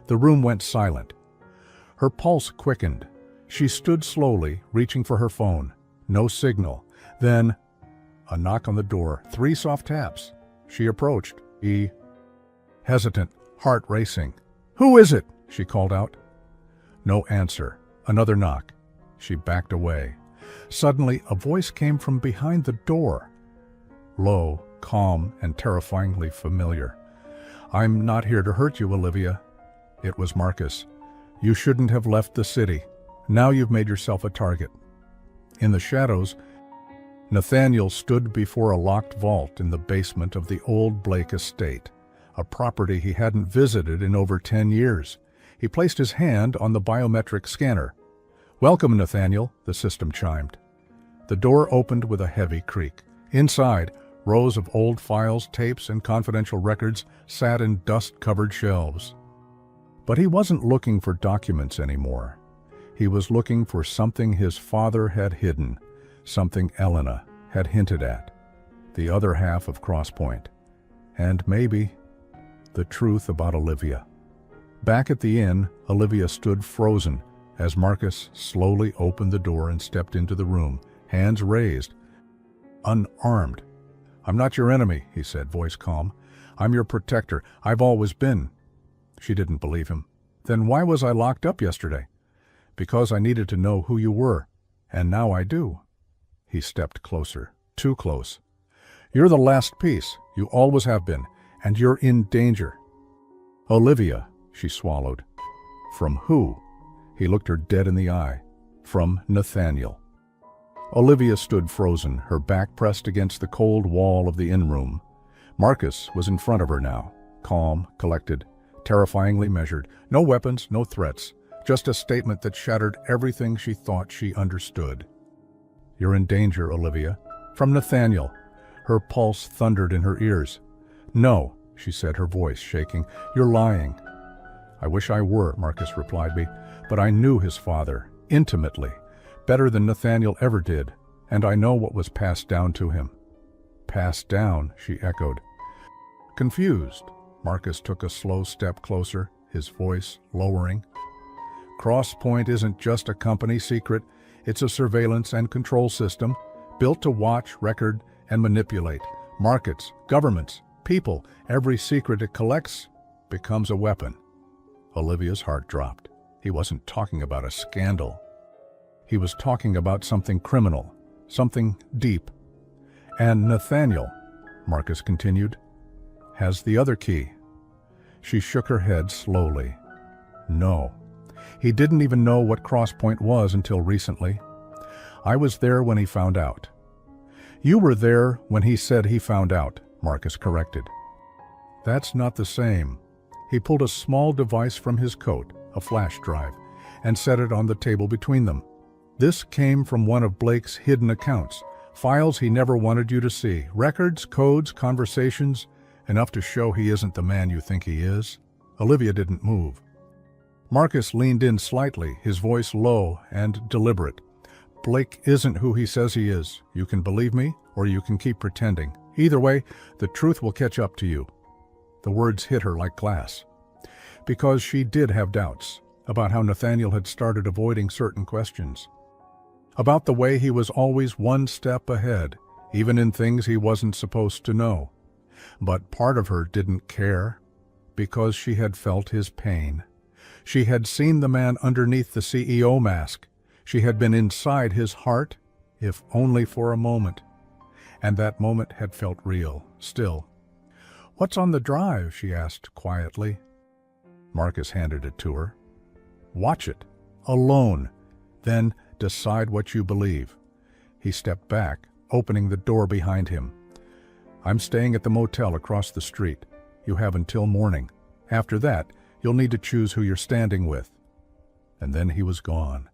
The room went silent. Her pulse quickened. She stood slowly, reaching for her phone. No signal. Then, a knock on the door, 3 soft taps. She approached. Hesitant, heart racing. Who is it? She called out. No answer. Another knock. She backed away. Suddenly, a voice came from behind the door. Low, calm, and terrifyingly familiar. I'm not here to hurt you, Olivia. It was Marcus. You shouldn't have left the city. Now you've made yourself a target. In the shadows, Nathaniel stood before a locked vault in the basement of the old Blake estate, a property he hadn't visited in over 10 years. He placed his hand on the biometric scanner. Welcome, Nathaniel, the system chimed. The door opened with a heavy creak. Inside, rows of old files, tapes, and confidential records sat in dust-covered shelves. But he wasn't looking for documents anymore. He was looking for something his father had hidden, something Elena had hinted at, the other half of Crosspoint, and maybe the truth about Olivia. Back at the inn, Olivia stood frozen as Marcus slowly opened the door and stepped into the room, hands raised, unarmed. I'm not your enemy, he said, voice calm. I'm your protector. I've always been. She didn't believe him. Then why was I locked up yesterday? Because I needed to know who you were, and now I do. He stepped closer, too close. You're the last piece. You always have been, and you're in danger. Olivia, she swallowed. From who? He looked her dead in the eye. From Nathaniel. Olivia stood frozen, her back pressed against the cold wall of the inn room. Marcus was in front of her now, calm, collected, terrifyingly measured. No weapons, no threats, just a statement that shattered everything she thought she understood. You're in danger, Olivia. From Nathaniel. Her pulse thundered in her ears. No, she said, her voice shaking. You're lying. I wish I were, Marcus replied me, but I knew his father, intimately, better than Nathaniel ever did, and I know what was passed down to him. Passed down, she echoed. Confused, Marcus took a slow step closer, his voice lowering. Crosspoint isn't just a company secret, it's a surveillance and control system, built to watch, record, and manipulate. Markets, governments, people, every secret it collects becomes a weapon. Olivia's heart dropped. He wasn't talking about a scandal. He was talking about something criminal, something deep. And Nathaniel, Marcus continued, has the other key. She shook her head slowly. No. He didn't even know what Crosspoint was until recently. I was there when he found out. You were there when he said he found out, Marcus corrected. That's not the same. He pulled a small device from his coat, a flash drive, and set it on the table between them. This came from one of Blake's hidden accounts, files he never wanted you to see, records, codes, conversations, enough to show he isn't the man you think he is. Olivia didn't move. Marcus leaned in slightly, his voice low and deliberate. Blake isn't who he says he is. You can believe me, or you can keep pretending. Either way, the truth will catch up to you. The words hit her like glass. Because she did have doubts about how Nathaniel had started avoiding certain questions. About the way he was always one step ahead, even in things he wasn't supposed to know. But part of her didn't care, because she had felt his pain. She had seen the man underneath the CEO mask. She had been inside his heart, if only for a moment. And that moment had felt real, still. What's on the drive? She asked quietly. Marcus handed it to her. Watch it. Alone. Then decide what you believe. He stepped back, opening the door behind him. I'm staying at the motel across the street. You have until morning. After that, you'll need to choose who you're standing with. And then he was gone,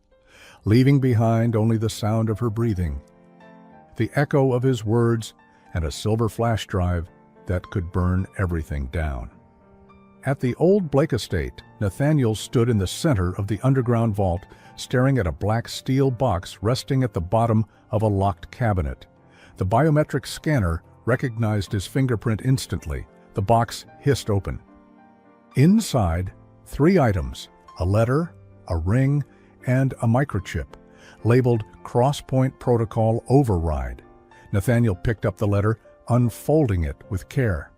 leaving behind only the sound of her breathing, the echo of his words, and a silver flash drive that could burn everything down. At the old Blake estate, Nathaniel stood in the center of the underground vault, staring at a black steel box resting at the bottom of a locked cabinet. The biometric scanner recognized his fingerprint instantly. The box hissed open. Inside, 3 items: a letter, a ring, and a microchip, labeled Crosspoint Protocol Override. Nathaniel picked up the letter, unfolding it with care.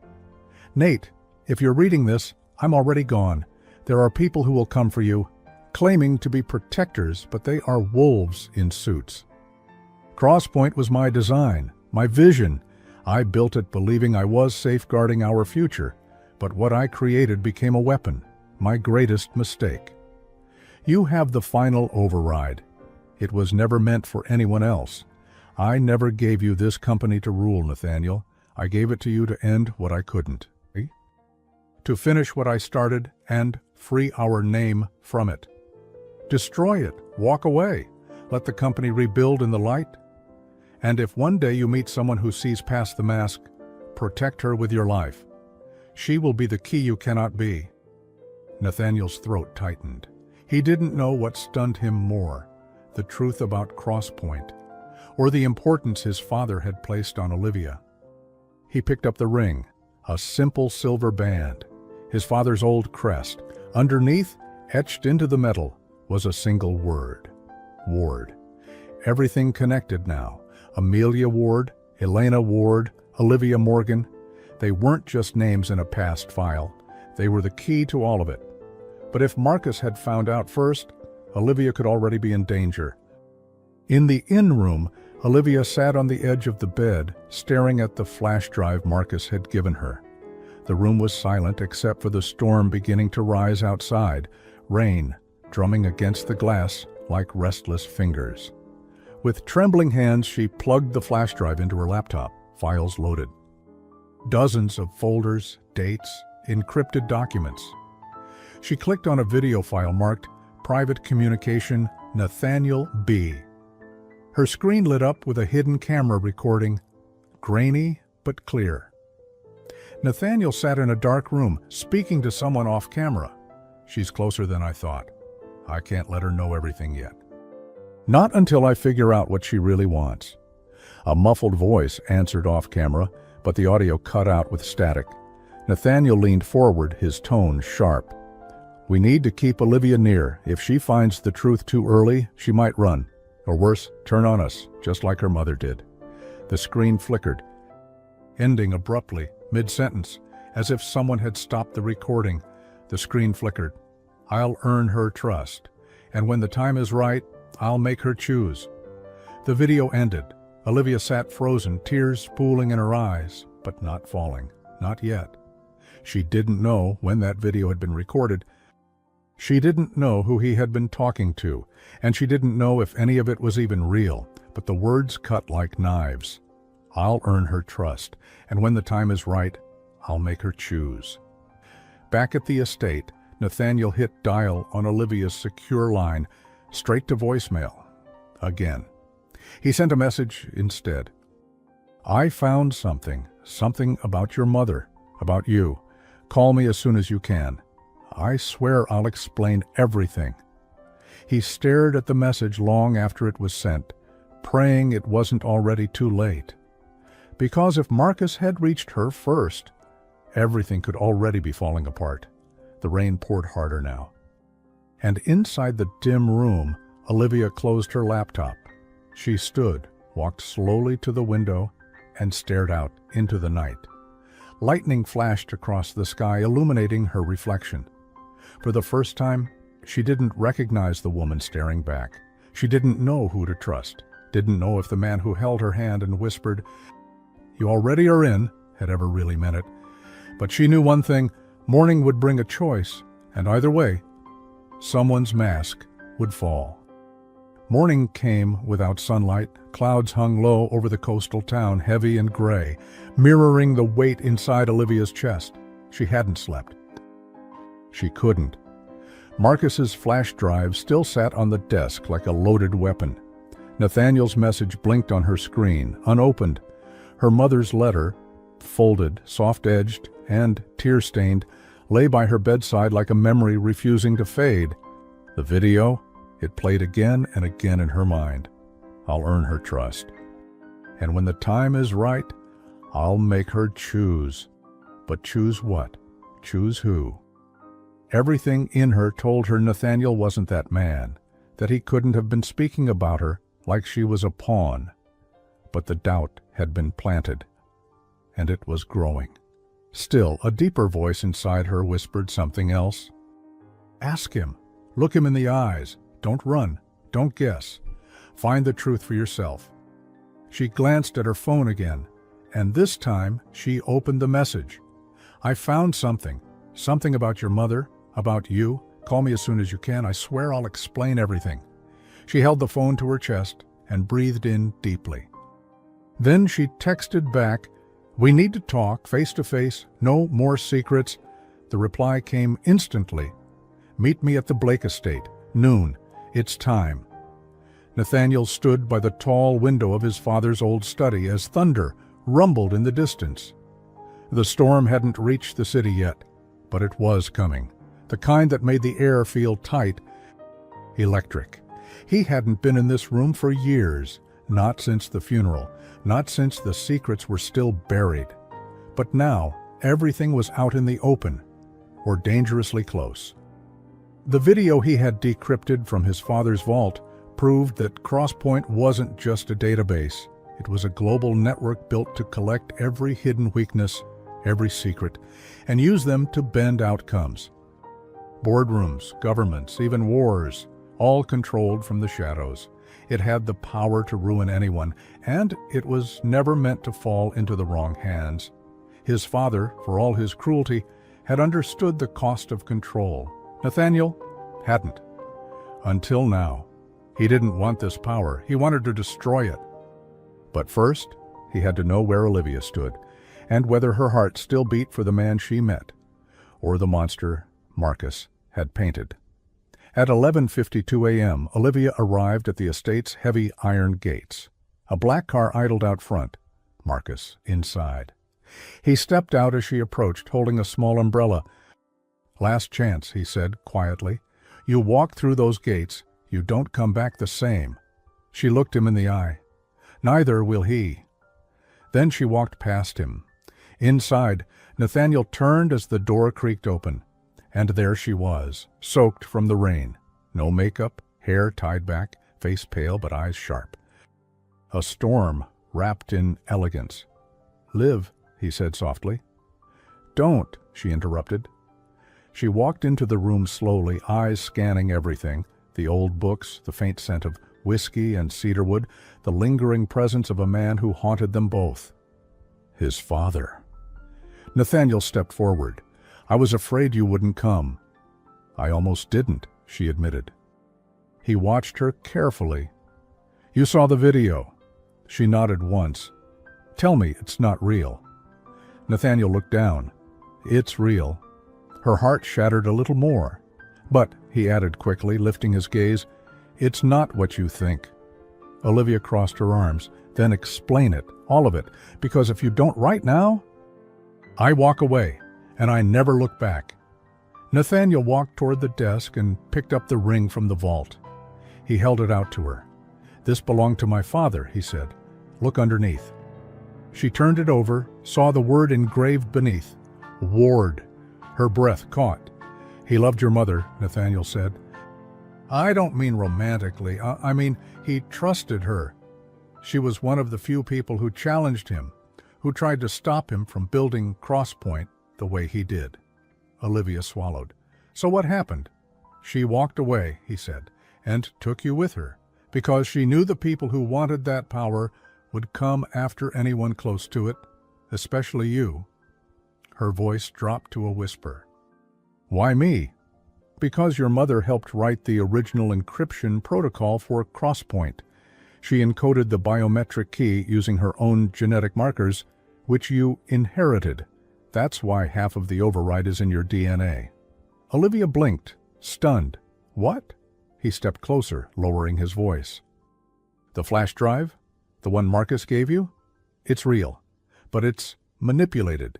Nate, if you're reading this, I'm already gone. There are people who will come for you, claiming to be protectors, but they are wolves in suits. Crosspoint was my design, my vision. I built it believing I was safeguarding our future, but what I created became a weapon, my greatest mistake. You have the final override. It was never meant for anyone else. I never gave you this company to rule, Nathaniel. I gave it to you to end what I couldn't. To finish what I started and free our name from it. Destroy it, walk away, let the company rebuild in the light. And if one day you meet someone who sees past the mask, protect her with your life. She will be the key you cannot be. Nathaniel's throat tightened. He didn't know what stunned him more, the truth about Crosspoint, or the importance his father had placed on Olivia. He picked up the ring, a simple silver band, his father's old crest. Underneath, etched into the metal, was a single word: Ward. Everything connected now. Amelia Ward, Elena Ward, Olivia Morgan. They weren't just names in a past file. They were the key to all of it. But if Marcus had found out first, Olivia could already be in danger. In the inn room, Olivia sat on the edge of the bed, staring at the flash drive Marcus had given her. The room was silent except for the storm beginning to rise outside, rain drumming against the glass like restless fingers. With trembling hands, she plugged the flash drive into her laptop, files loaded. Dozens of folders, dates, encrypted documents. She clicked on a video file marked Private Communication Nathaniel B. Her screen lit up with a hidden camera recording, grainy but clear. Nathaniel sat in a dark room, speaking to someone off camera. She's closer than I thought. I can't let her know everything yet. Not until I figure out what she really wants. A muffled voice answered off camera, but the audio cut out with static. Nathaniel leaned forward, his tone sharp. We need to keep Olivia near. If she finds the truth too early, she might run. Or worse, turn on us, just like her mother did. The screen flickered, ending abruptly, mid-sentence, as if someone had stopped the recording. The screen flickered. I'll earn her trust, and when the time is right, I'll make her choose. The video ended. Olivia sat frozen, tears pooling in her eyes, but not falling. Not yet. She didn't know when that video had been recorded. She didn't know who he had been talking to, and she didn't know if any of it was even real, but the words cut like knives. I'll earn her trust, and when the time is right, I'll make her choose. Back at the estate, Nathaniel hit dial on Olivia's secure line, straight to voicemail. Again. He sent a message instead. I found something about your mother, about you. Call me as soon as you can. I swear I'll explain everything. He stared at the message long after it was sent, praying it wasn't already too late. Because if Marcus had reached her first, everything could already be falling apart. The rain poured harder now. And inside the dim room, Olivia closed her laptop. She stood, walked slowly to the window, and stared out into the night. Lightning flashed across the sky, illuminating her reflection. For the first time, she didn't recognize the woman staring back. She didn't know who to trust, didn't know if the man who held her hand and whispered, "You already are in," had ever really meant it. But she knew one thing: morning would bring a choice, and either way, someone's mask would fall. Morning came without sunlight. Clouds hung low over the coastal town, heavy and gray, mirroring the weight inside Olivia's chest. She hadn't slept. She couldn't. Marcus's flash drive still sat on the desk like a loaded weapon. Nathaniel's message blinked on her screen, unopened. Her mother's letter, folded, soft-edged, and tear-stained, lay by her bedside like a memory refusing to fade. The video, it played again and again in her mind. I'll earn her trust. And when the time is right, I'll make her choose. But choose what? Choose who? Everything in her told her Nathaniel wasn't that man, that he couldn't have been speaking about her like she was a pawn. But the doubt had been planted, and it was growing. Still, a deeper voice inside her whispered something else. Ask him. Look him in the eyes. Don't run. Don't guess. Find the truth for yourself. She glanced at her phone again, and this time she opened the message. I found something. Something about your mother, about you. Call me as soon as you can. I swear I'll explain everything. She held the phone to her chest and breathed in deeply. Then she texted back, we need to talk, face to face, no more secrets. The reply came instantly. Meet me at the Blake estate, noon. It's time. Nathaniel stood by the tall window of his father's old study as thunder rumbled in the distance. The storm hadn't reached the city yet, but it was coming. The kind that made the air feel tight, electric. He hadn't been in this room for years, not since the funeral, not since the secrets were still buried. But now, everything was out in the open, or dangerously close. The video he had decrypted from his father's vault proved that Crosspoint wasn't just a database. It was a global network built to collect every hidden weakness, every secret, and use them to bend outcomes. Boardrooms, governments, even wars, all controlled from the shadows. It had the power to ruin anyone, and it was never meant to fall into the wrong hands. His father, for all his cruelty, had understood the cost of control. Nathaniel hadn't. Until now. He didn't want this power. He wanted to destroy it. But first, he had to know where Olivia stood, and whether her heart still beat for the man she met, or the monster Marcus had painted. At 11:52 a.m., Olivia arrived at the estate's heavy iron gates. A black car idled out front, Marcus inside. He stepped out as she approached, holding a small umbrella. Last chance, he said quietly. You walk through those gates, you don't come back the same. She looked him in the eye. Neither will he. Then she walked past him. Inside, Nathaniel turned as the door creaked open. And there she was, soaked from the rain. No makeup, hair tied back, face pale but eyes sharp. A storm wrapped in elegance. Live, he said softly. Don't, she interrupted. She walked into the room slowly, eyes scanning everything, the old books, the faint scent of whiskey and cedarwood, the lingering presence of a man who haunted them both. His father. Nathaniel stepped forward. I was afraid you wouldn't come. I almost didn't, she admitted. He watched her carefully. You saw the video. She nodded once. Tell me it's not real. Nathaniel looked down. It's real. Her heart shattered a little more. But, he added quickly, lifting his gaze, it's not what you think. Olivia crossed her arms. Then explain it, all of it, because if you don't right now, I walk away. And I never looked back. Nathaniel walked toward the desk and picked up the ring from the vault. He held it out to her. This belonged to my father, he said. Look underneath. She turned it over, saw the word engraved beneath. Ward. Her breath caught. He loved your mother, Nathaniel said. I don't mean romantically. I mean, he trusted her. She was one of the few people who challenged him, who tried to stop him from building Crosspoint the way he did. Olivia swallowed. So what happened? She walked away, he said, and took you with her, because she knew the people who wanted that power would come after anyone close to it, especially you. Her voice dropped to a whisper. Why me? Because your mother helped write the original encryption protocol for Crosspoint. She encoded the biometric key using her own genetic markers, which you inherited. That's why half of the override is in your DNA. Olivia blinked, stunned. What? He stepped closer, lowering his voice. The flash drive? The one Marcus gave you? It's real, but it's manipulated.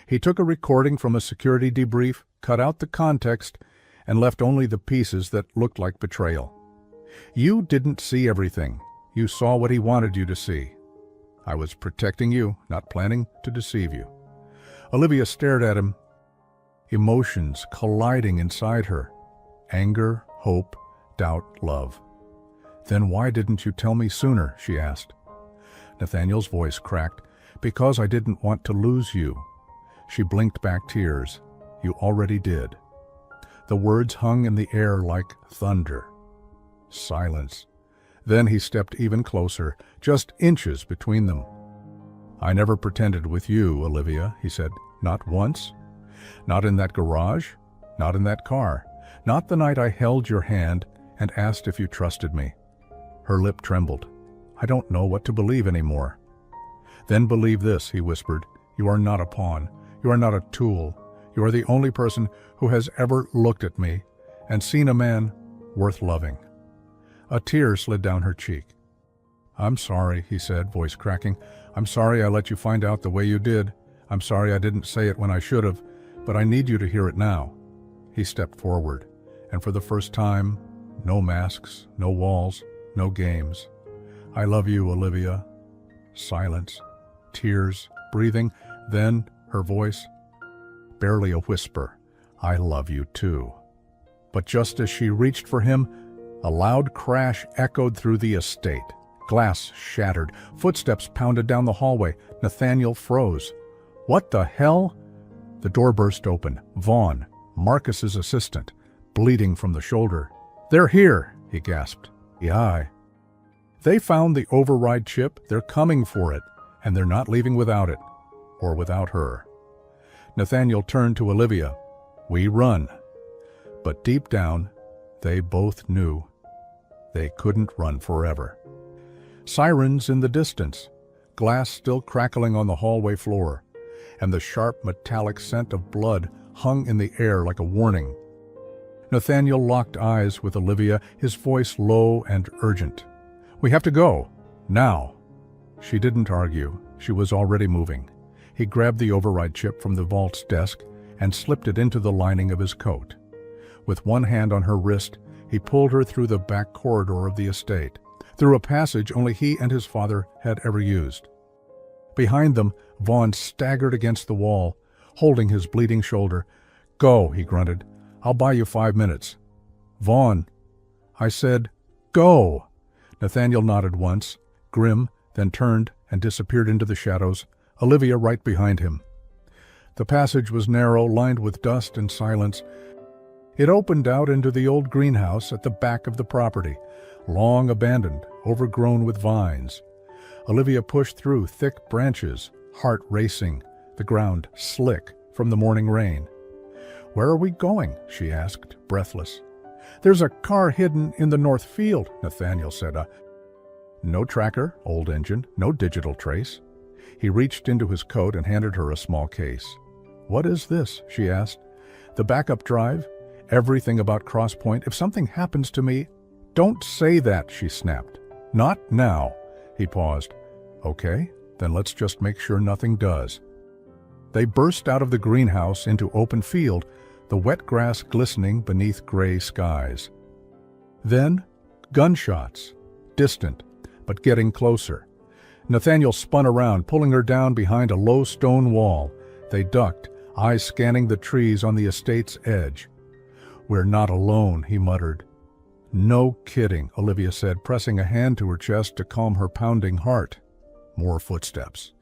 He took a recording from a security debrief, cut out the context, and left only the pieces that looked like betrayal. You didn't see everything. You saw what he wanted you to see. I was protecting you, not planning to deceive you. Olivia stared at him, emotions colliding inside her. Anger, hope, doubt, love. Then why didn't you tell me sooner? She asked. Nathaniel's voice cracked. Because I didn't want to lose you. She blinked back tears. You already did. The words hung in the air like thunder. Silence. Then he stepped even closer, just inches between them. I never pretended with you, Olivia, he said. Not once. Not in that garage. Not in that car. Not the night I held your hand and asked if you trusted me. Her lip trembled. I don't know what to believe anymore. Then believe this, he whispered. You are not a pawn. You are not a tool. You are the only person who has ever looked at me and seen a man worth loving. A tear slid down her cheek. I'm sorry, he said, voice cracking. I'm sorry I let you find out the way you did. I'm sorry I didn't say it when I should have, but I need you to hear it now. He stepped forward, and for the first time, no masks, no walls, no games. I love you, Olivia. Silence, tears, breathing, then her voice, barely a whisper. I love you too. But just as she reached for him, a loud crash echoed through the estate. Glass shattered. Footsteps pounded down the hallway. Nathaniel froze. What the hell? The door burst open. Vaughn, Marcus's assistant, bleeding from the shoulder. They're here, he gasped. Yeah. They found the override chip. They're coming for it, and they're not leaving without it, or without her. Nathaniel turned to Olivia. We run. But deep down, they both knew they couldn't run forever. Sirens in the distance, glass still crackling on the hallway floor, and the sharp metallic scent of blood hung in the air like a warning. Nathaniel locked eyes with Olivia, his voice low and urgent. We have to go. Now. She didn't argue. She was already moving. He grabbed the override chip from the vault's desk and slipped it into the lining of his coat. With one hand on her wrist, he pulled her through the back corridor of the estate, through a passage only he and his father had ever used. Behind them, Vaughn staggered against the wall, holding his bleeding shoulder. Go, he grunted. I'll buy you 5 minutes. Vaughn. I said, go. Nathaniel nodded once, grim, then turned and disappeared into the shadows, Olivia right behind him. The passage was narrow, lined with dust and silence. It opened out into the old greenhouse at the back of the property, long abandoned, overgrown with vines. Olivia pushed through thick branches, heart racing, the ground slick from the morning rain. Where are we going? She asked, breathless. There's a car hidden in the north field, Nathaniel said. No tracker, old engine, no digital trace. He reached into his coat and handed her a small case. What is this? She asked. The backup drive? Everything about Crosspoint. If something happens to me... Don't say that, she snapped. Not now. He paused. Okay, then let's just make sure nothing does. They burst out of the greenhouse into open field, the wet grass glistening beneath gray skies. Then, gunshots. Distant, but getting closer. Nathaniel spun around, pulling her down behind a low stone wall. They ducked, eyes scanning the trees on the estate's edge. We're not alone, he muttered. No kidding, Olivia said, pressing a hand to her chest to calm her pounding heart. More footsteps.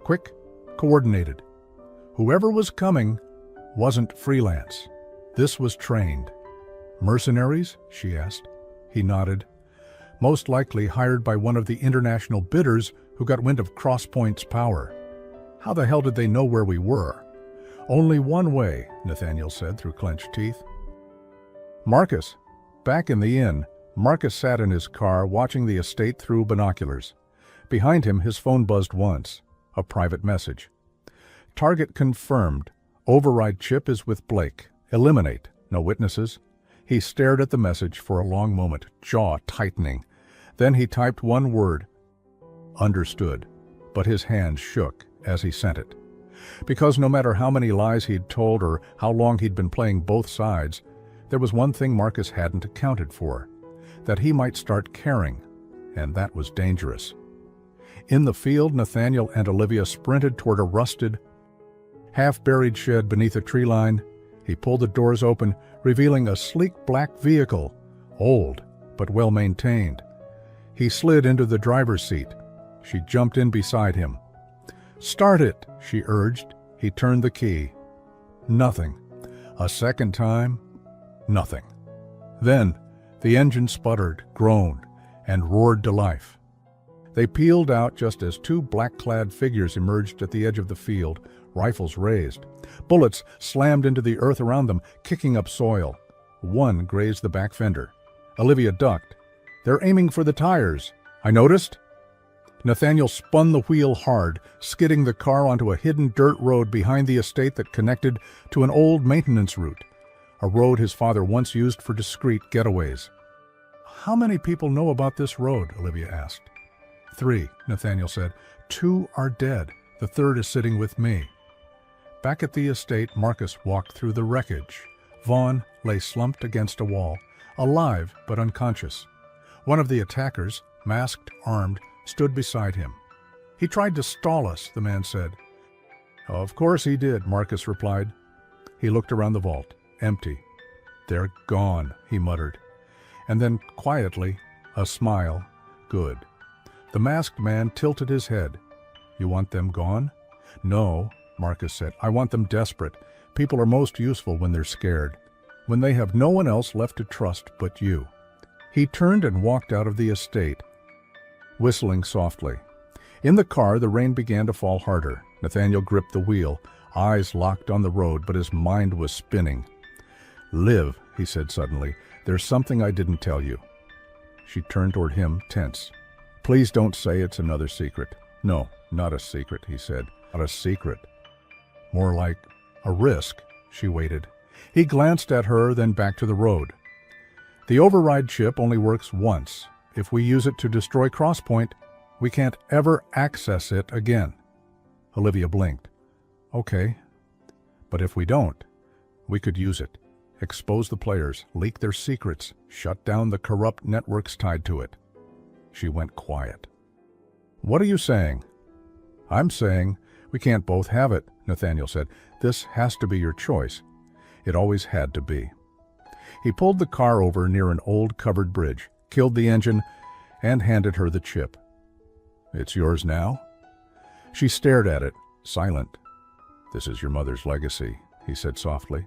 Quick, coordinated. Whoever was coming wasn't freelance. This was trained. Mercenaries? She asked. He nodded. Most likely hired by one of the international bidders who got wind of Crosspoint's power. How the hell did they know where we were? Only one way, Nathaniel said through clenched teeth. Marcus. Back in the inn, Marcus sat in his car watching the estate through binoculars. Behind him, his phone buzzed once. A private message. Target confirmed. Override chip is with Blake. Eliminate. No witnesses. He stared at the message for a long moment, jaw tightening. Then he typed one word. Understood. But his hand shook as he sent it. Because no matter how many lies he'd told or how long he'd been playing both sides, there was one thing Marcus hadn't accounted for. That he might start caring. And that was dangerous. In the field, Nathaniel and Olivia sprinted toward a rusted, half-buried shed beneath a tree line. He pulled the doors open, revealing a sleek black vehicle, old but well-maintained. He slid into the driver's seat. She jumped in beside him. "Start it," she urged. He turned the key. Nothing. A second time, nothing. Then, the engine sputtered, groaned, and roared to life. They peeled out just as two black-clad figures emerged at the edge of the field, rifles raised. Bullets slammed into the earth around them, kicking up soil. One grazed the back fender. Olivia ducked. "They're aiming for the tires. I noticed." Nathaniel spun the wheel hard, skidding the car onto a hidden dirt road behind the estate that connected to an old maintenance route, a road his father once used for discreet getaways. "How many people know about this road?" Olivia asked. "3, Nathaniel said. 2 are dead. The third is sitting with me." Back at the estate, Marcus walked through the wreckage. Vaughn lay slumped against a wall, alive but unconscious. One of the attackers, masked, armed, stood beside him. "He tried to stall us," the man said. "Of course he did," Marcus replied. He looked around the vault. Empty. "They're gone," he muttered. And then, quietly, a smile. "Good." The masked man tilted his head. "You want them gone?" "No," Marcus said. "I want them desperate. People are most useful when they're scared. When they have no one else left to trust but you." He turned and walked out of the estate, whistling softly. In the car, the rain began to fall harder. Nathaniel gripped the wheel, eyes locked on the road, but his mind was spinning. "Liv," he said suddenly, "there's something I didn't tell you." She turned toward him, tense. "Please don't say it's another secret." "No, not a secret," he said. "Not a secret. More like a risk." She waited. He glanced at her, then back to the road. "The override chip only works once. If we use it to destroy Crosspoint, we can't ever access it again." Olivia blinked. "Okay. But if we don't, we could use it. Expose the players, leak their secrets, shut down the corrupt networks tied to it." She went quiet. "What are you saying?" "I'm saying we can't both have it," Nathaniel said. "This has to be your choice. It always had to be." He pulled the car over near an old covered bridge, killed the engine, and handed her the chip. "It's yours now?" She stared at it, silent. "This is your mother's legacy," he said softly.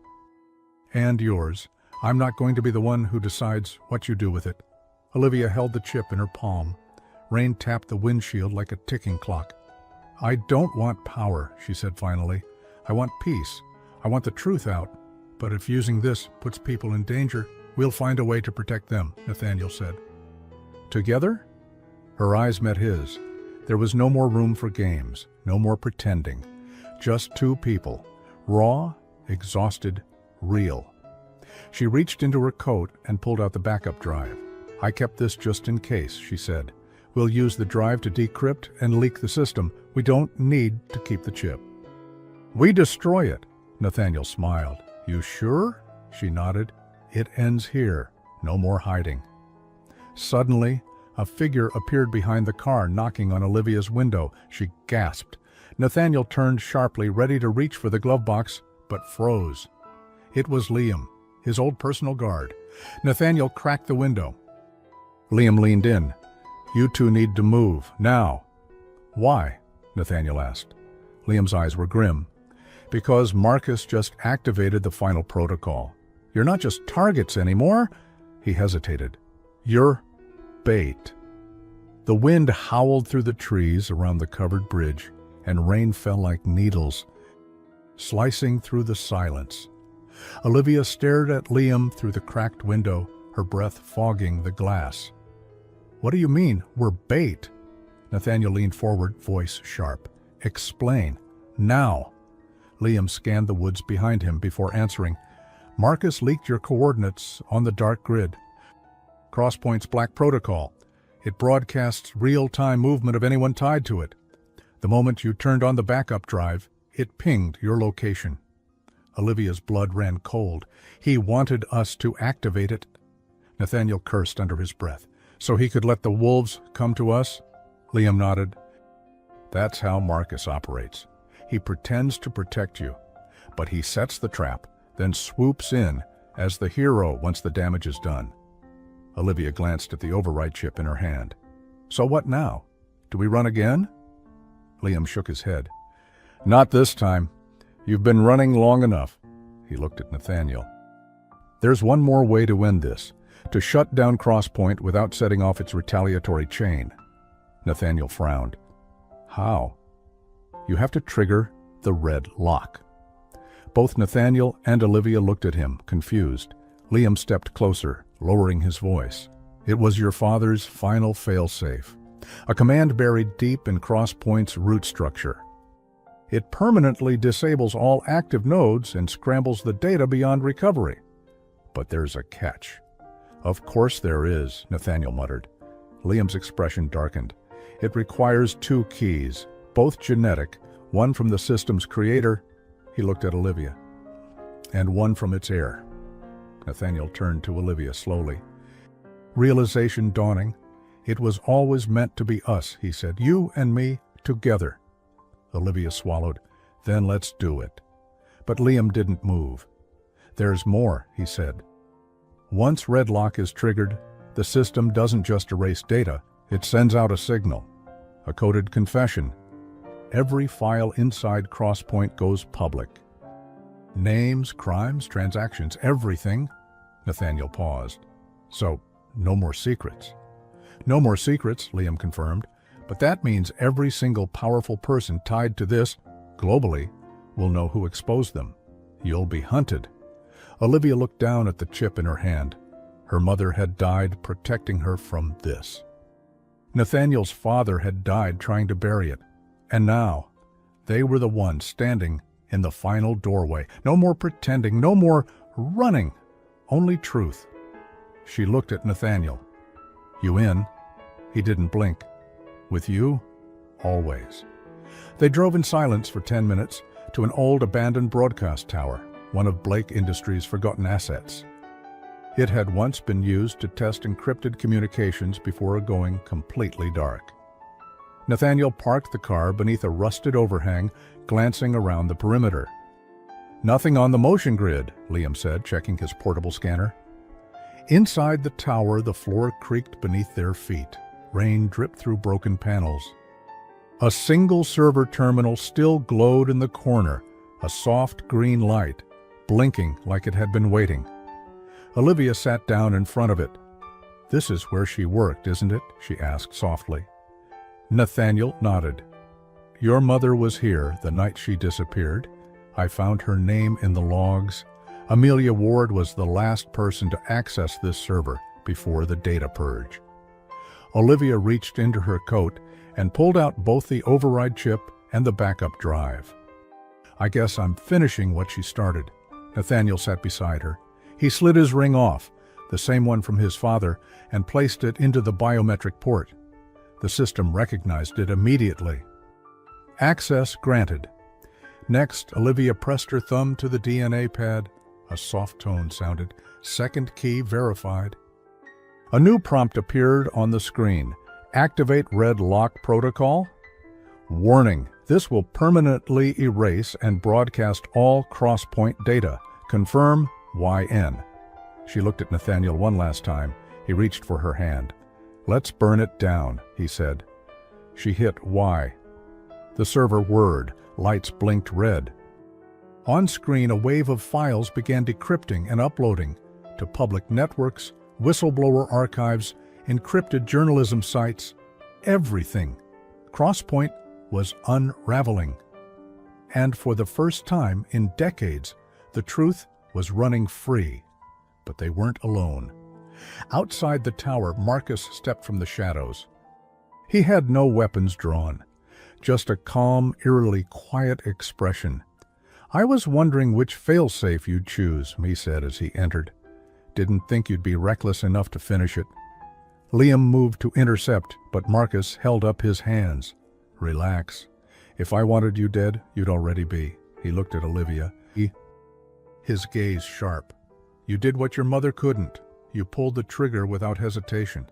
"And yours. I'm not going to be the one who decides what you do with it." Olivia held the chip in her palm. Rain tapped the windshield like a ticking clock. "I don't want power," she said finally. "I want peace. I want the truth out. But if using this puts people in danger, we'll find a way to protect them," Nathaniel said. "Together?" Her eyes met his. There was no more room for games, no more pretending. Just two people, raw, exhausted, real. She reached into her coat and pulled out the backup drive. "I kept this just in case," she said. "We'll use the drive to decrypt and leak the system. We don't need to keep the chip." "We destroy it," Nathaniel smiled. "You sure?" She nodded. "It ends here. No more hiding." Suddenly, a figure appeared behind the car, knocking on Olivia's window. She gasped. Nathaniel turned sharply, ready to reach for the glove box, but froze. It was Liam, his old personal guard. Nathaniel cracked the window. Liam leaned in. "You two need to move, now." "Why?" Nathaniel asked. Liam's eyes were grim. "Because Marcus just activated the final protocol. You're not just targets anymore." He hesitated. "You're bait." The wind howled through the trees around the covered bridge, and rain fell like needles, slicing through the silence. Olivia stared at Liam through the cracked window, her breath fogging the glass. "What do you mean, we're bait?" Nathaniel leaned forward, voice sharp. "Explain. Now." Liam scanned the woods behind him before answering. "Marcus leaked your coordinates on the dark grid. Crosspoint's Black Protocol. It broadcasts real-time movement of anyone tied to it. The moment you turned on the backup drive, it pinged your location." Olivia's blood ran cold. "He wanted us to activate it." Nathaniel cursed under his breath. "So he could let the wolves come to us?" Liam nodded. "That's how Marcus operates. He pretends to protect you, but he sets the trap, then swoops in as the hero once the damage is done." Olivia glanced at the override chip in her hand. "So what now? Do we run again?" Liam shook his head. "Not this time. You've been running long enough." He looked at Nathaniel. "There's one more way to end this, to shut down Crosspoint without setting off its retaliatory chain." Nathaniel frowned. "How?" "You have to trigger the red lock." Both Nathaniel and Olivia looked at him, confused. Liam stepped closer, lowering his voice. "It was your father's final failsafe, a command buried deep in Crosspoint's root structure. It permanently disables all active nodes and scrambles the data beyond recovery. But there's a catch." "Of course there is," Nathaniel muttered. Liam's expression darkened. "It requires 2 keys, both genetic, one from the system's creator," he looked at Olivia, "and one from its heir." Nathaniel turned to Olivia slowly. Realization dawning. "It was always meant to be us," he said. "You and me, together." Olivia swallowed. "Then let's do it." But Liam didn't move. "There's more," he said. "Once red lock is triggered, the system doesn't just erase data, it sends out a signal, a coded confession. Every file inside Crosspoint goes public. Names, crimes, transactions, everything." Nathaniel paused. "So, no more secrets?" "No more secrets," Liam confirmed, "but that means every single powerful person tied to this, globally, will know who exposed them. You'll be hunted." Olivia looked down at the chip in her hand. Her mother had died protecting her from this. Nathaniel's father had died trying to bury it. And now, they were the ones standing in the final doorway. No more pretending, no more running, only truth. She looked at Nathaniel. "You in?" He didn't blink. "With you? Always." They drove in silence for 10 minutes to an old abandoned broadcast tower, one of Blake Industries' forgotten assets. It had once been used to test encrypted communications before going completely dark. Nathaniel parked the car beneath a rusted overhang, glancing around the perimeter. "Nothing on the motion grid," Liam said, checking his portable scanner. Inside the tower, the floor creaked beneath their feet. Rain dripped through broken panels. A single server terminal still glowed in the corner, a soft green light, blinking like it had been waiting. Olivia sat down in front of it. "This is where she worked, isn't it?" she asked softly. Nathaniel nodded. "Your mother was here the night she disappeared. I found her name in the logs. Amelia Ward was the last person to access this server before the data purge." Olivia reached into her coat and pulled out both the override chip and the backup drive. "I guess I'm finishing what she started." Nathaniel sat beside her. He slid his ring off, the same one from his father, and placed it into the biometric port. The system recognized it immediately. Access granted. Next, Olivia pressed her thumb to the DNA pad. A soft tone sounded. "Second key verified." A new prompt appeared on the screen. "Activate red lock protocol." "Warning, this will permanently erase and broadcast all Crosspoint data. Confirm YN." She looked at Nathaniel one last time. He reached for her hand. "Let's burn it down," he said. She hit Y. The server whirred. Lights blinked red. On screen, a wave of files began decrypting and uploading to public networks, whistleblower archives, encrypted journalism sites. Everything. Crosspoint was unraveling. And for the first time in decades, the truth was running free, but they weren't alone. Outside the tower, Marcus stepped from the shadows. He had no weapons drawn, just a calm, eerily quiet expression. "I was wondering which failsafe you'd choose," he said as he entered. "Didn't think you'd be reckless enough to finish it." Liam moved to intercept, but Marcus held up his hands. "Relax. If I wanted you dead, you'd already be." He looked at Olivia, his gaze sharp. "You did what your mother couldn't. You pulled the trigger without hesitation.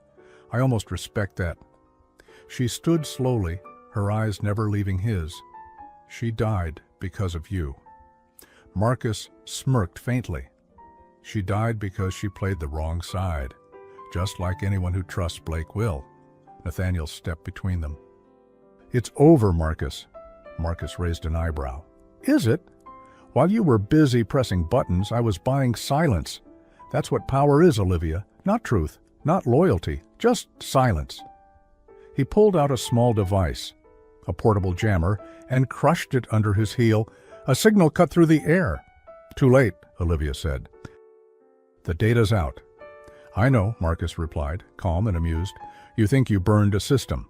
I almost respect that." She stood slowly, her eyes never leaving his. "She died because of you." Marcus smirked faintly. "She died because she played the wrong side, just like anyone who trusts Blake will." Nathaniel stepped between them. "It's over, Marcus." Marcus raised an eyebrow. "Is it? While you were busy pressing buttons, I was buying silence. That's what power is, Olivia. Not truth, not loyalty, just silence." He pulled out a small device, a portable jammer, and crushed it under his heel. A signal cut through the air. "Too late," Olivia said. "The data's out." "I know," Marcus replied, calm and amused. "You think you burned a system.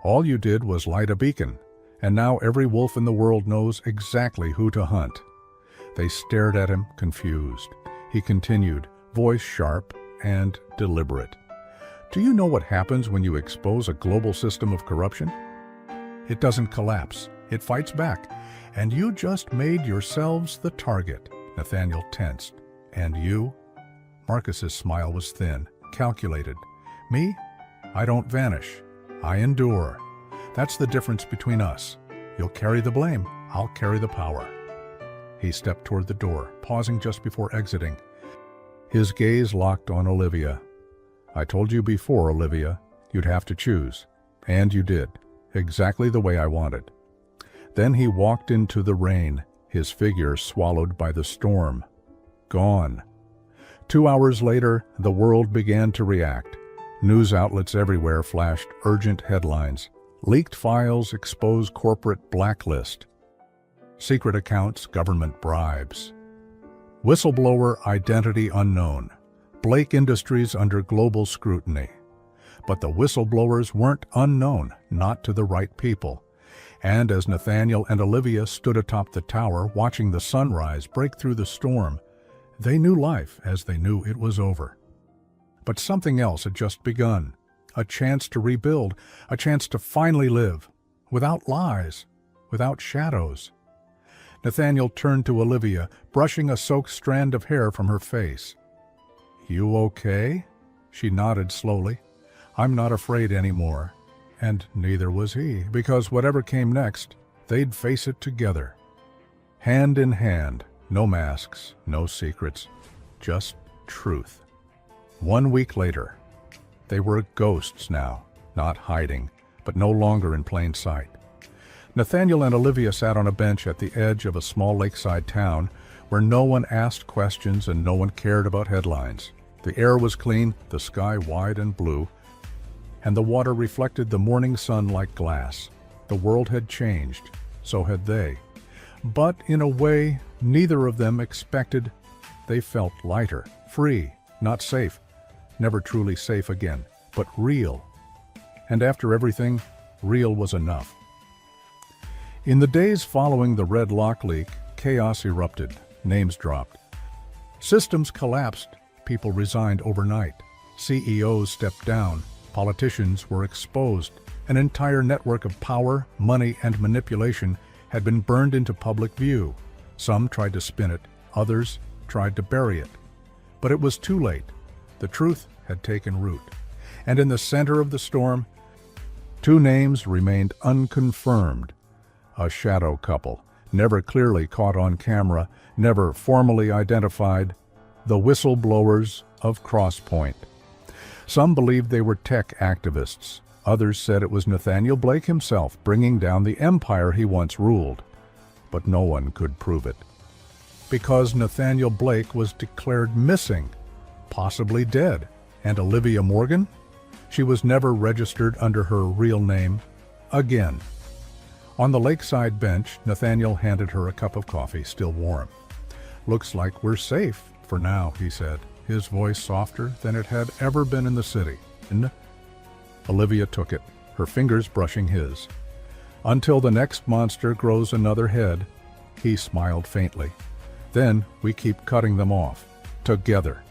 All you did was light a beacon, and now every wolf in the world knows exactly who to hunt." They stared at him, confused. He continued, voice sharp and deliberate. "Do you know what happens when you expose a global system of corruption? It doesn't collapse. It fights back. And you just made yourselves the target." Nathaniel tensed. "And you?" Marcus's smile was thin, calculated. "Me? I don't vanish. I endure. That's the difference between us. You'll carry the blame. I'll carry the power." He stepped toward the door, pausing just before exiting. His gaze locked on Olivia. "I told you before, Olivia, you'd have to choose. And you did. Exactly the way I wanted." Then he walked into the rain, his figure swallowed by the storm. Gone. 2 hours later, the world began to react. News outlets everywhere flashed urgent headlines. Leaked files expose corporate blacklist. Secret accounts, government bribes. Whistleblower identity unknown. Blake Industries under global scrutiny. But the whistleblowers weren't unknown, not to the right people. And as Nathaniel and Olivia stood atop the tower watching the sunrise break through the storm, they knew life as they knew it was over. But something else had just begun. A chance to rebuild, a chance to finally live, without lies, without shadows. Nathaniel turned to Olivia, brushing a soaked strand of hair from her face. "You okay?" She nodded slowly. "I'm not afraid anymore." And neither was he, because whatever came next, they'd face it together. Hand in hand, no masks, no secrets, just truth. 1 week later, they were ghosts now, not hiding, but no longer in plain sight. Nathaniel and Olivia sat on a bench at the edge of a small lakeside town where no one asked questions and no one cared about headlines. The air was clean, the sky wide and blue, and the water reflected the morning sun like glass. The world had changed, so had they. But in a way neither of them expected. They felt lighter, free, not safe, never truly safe again, but real. And after everything, real was enough. In the days following the Red Lock leak, chaos erupted, names dropped. Systems collapsed, people resigned overnight. CEOs stepped down, politicians were exposed. An entire network of power, money, and manipulation had been burned into public view. Some tried to spin it, others tried to bury it. But it was too late. The truth had taken root. And in the center of the storm, two names remained unconfirmed. A shadow couple, never clearly caught on camera, never formally identified, the whistleblowers of Crosspoint. Some believed they were tech activists. Others said it was Nathaniel Blake himself bringing down the empire he once ruled. But no one could prove it. Because Nathaniel Blake was declared missing, possibly dead. And Olivia Morgan? She was never registered under her real name again. On the lakeside bench, Nathaniel handed her a cup of coffee, still warm. Looks like we're safe for now, he said, his voice softer than it had ever been in the city. And Olivia took it, her fingers brushing his. Until the next monster grows another head, he smiled faintly. Then we keep cutting them off, together.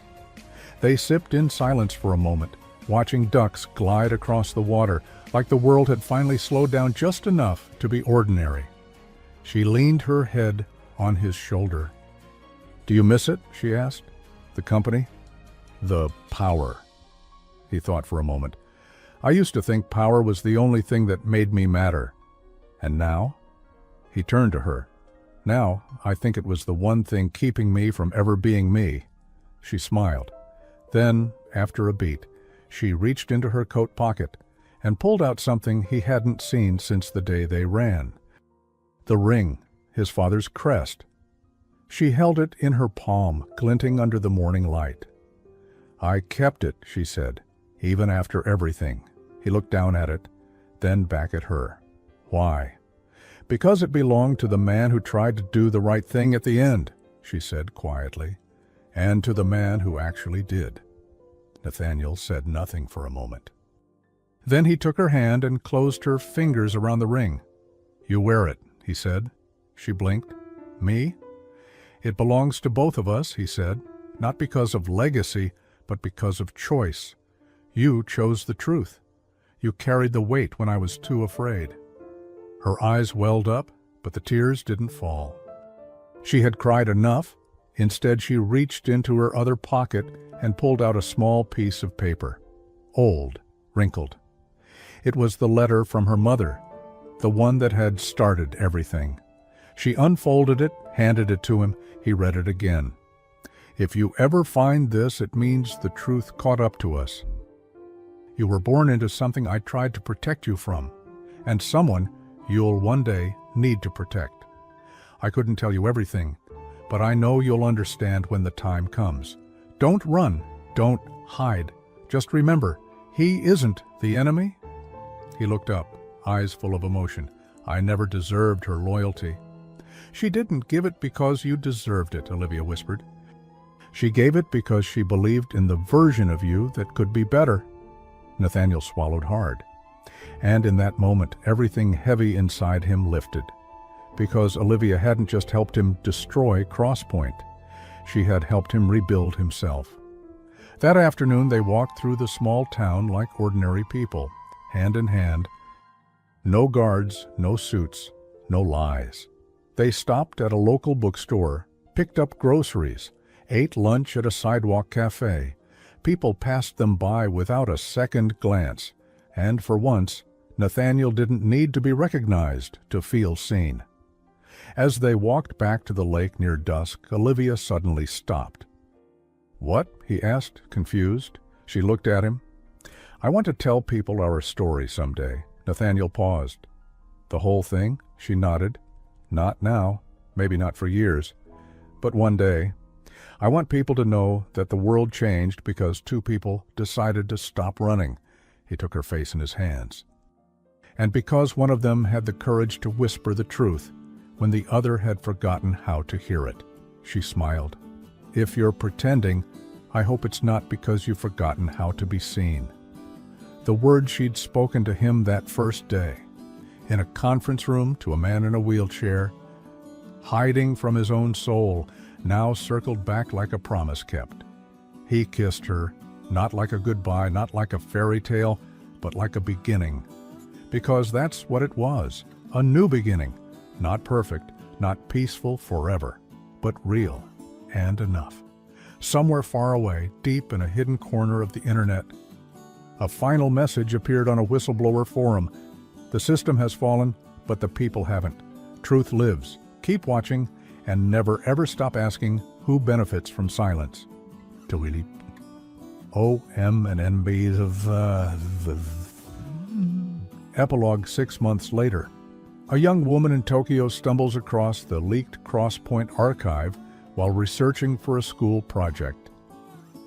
They sipped in silence for a moment, watching ducks glide across the water like the world had finally slowed down just enough to be ordinary. She leaned her head on his shoulder. "Do you miss it?" she asked. "The company?" "The power." He thought for a moment. "I used to think power was the only thing that made me matter. And now?" He turned to her. "Now, I think it was the one thing keeping me from ever being me." She smiled. Then, after a beat, she reached into her coat pocket and pulled out something he hadn't seen since the day they ran. The ring, his father's crest. She held it in her palm, glinting under the morning light. "I kept it," she said, "even after everything." He looked down at it, then back at her. "Why?" "Because it belonged to the man who tried to do the right thing at the end," she said quietly, "and to the man who actually did." Nathaniel said nothing for a moment. Then he took her hand and closed her fingers around the ring. "You wear it," he said. She blinked. "Me?" "It belongs to both of us," he said, "not because of legacy, but because of choice. You chose the truth. You carried the weight when I was too afraid." Her eyes welled up, but the tears didn't fall. She had cried enough. Instead, she reached into her other pocket and pulled out a small piece of paper. Old, wrinkled. It was the letter from her mother, the one that had started everything. She unfolded it, handed it to him. He read it again. "If you ever find this, it means the truth caught up to us. You were born into something I tried to protect you from, and someone you'll one day need to protect. I couldn't tell you everything, but I know you'll understand when the time comes. Don't run, don't hide. Just remember, he isn't the enemy." He looked up, eyes full of emotion. "I never deserved her loyalty." "She didn't give it because you deserved it," Olivia whispered. "She gave it because she believed in the version of you that could be better." Nathaniel swallowed hard. And in that moment, everything heavy inside him lifted. Because Olivia hadn't just helped him destroy Crosspoint. She had helped him rebuild himself. That afternoon, they walked through the small town like ordinary people, hand in hand. No guards, no suits, no lies. They stopped at a local bookstore, picked up groceries, ate lunch at a sidewalk cafe. People passed them by without a second glance, and for once, Nathaniel didn't need to be recognized to feel seen. As they walked back to the lake near dusk, Olivia suddenly stopped. "What?" he asked, confused. She looked at him. "I want to tell people our story someday." Nathaniel paused. "The whole thing?" She nodded. "Not now, maybe not for years, but one day. I want people to know that the world changed because two people decided to stop running." He took her face in his hands. "And because one of them had the courage to whisper the truth when the other had forgotten how to hear it." She smiled. "If you're pretending, I hope it's not because you've forgotten how to be seen." The words she'd spoken to him that first day, in a conference room to a man in a wheelchair, hiding from his own soul, now circled back like a promise kept. He kissed her, not like a goodbye, not like a fairy tale, but like a beginning. Because that's what it was, a new beginning. Not perfect, not peaceful forever, but real and enough. Somewhere far away, deep in a hidden corner of the internet, a final message appeared on a whistleblower forum. "The system has fallen, but the people haven't. Truth lives. Keep watching, and never ever stop asking who benefits from silence." Delete. O.M. and NBs of Epilogue 6 months later. A young woman in Tokyo stumbles across the leaked Crosspoint archive while researching for a school project.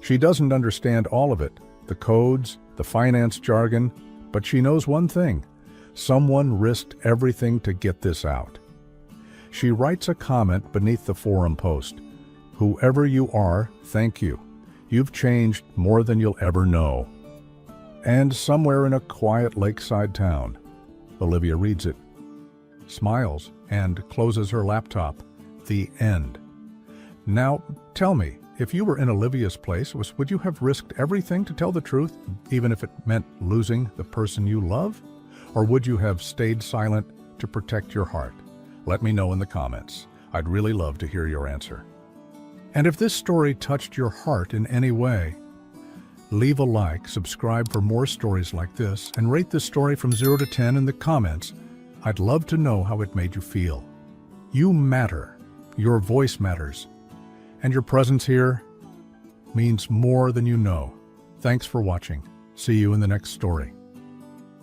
She doesn't understand all of it, the codes, the finance jargon, but she knows one thing: someone risked everything to get this out. She writes a comment beneath the forum post. Whoever you are, thank you. You've changed more than you'll ever know. And somewhere in a quiet lakeside town, Olivia reads it, smiles, and closes her laptop. The end. Now, tell me, if you were in Olivia's place, would you have risked everything to tell the truth, even if it meant losing the person you love? Or would you have stayed silent to protect your heart? Let me know in the comments. I'd really love to hear your answer. And if this story touched your heart in any way, leave a like, subscribe for more stories like this, and rate this story from 0 to 10 in the comments. I'd love to know how it made you feel. You matter. Your voice matters. And your presence here means more than you know. Thanks for watching. See you in the next story.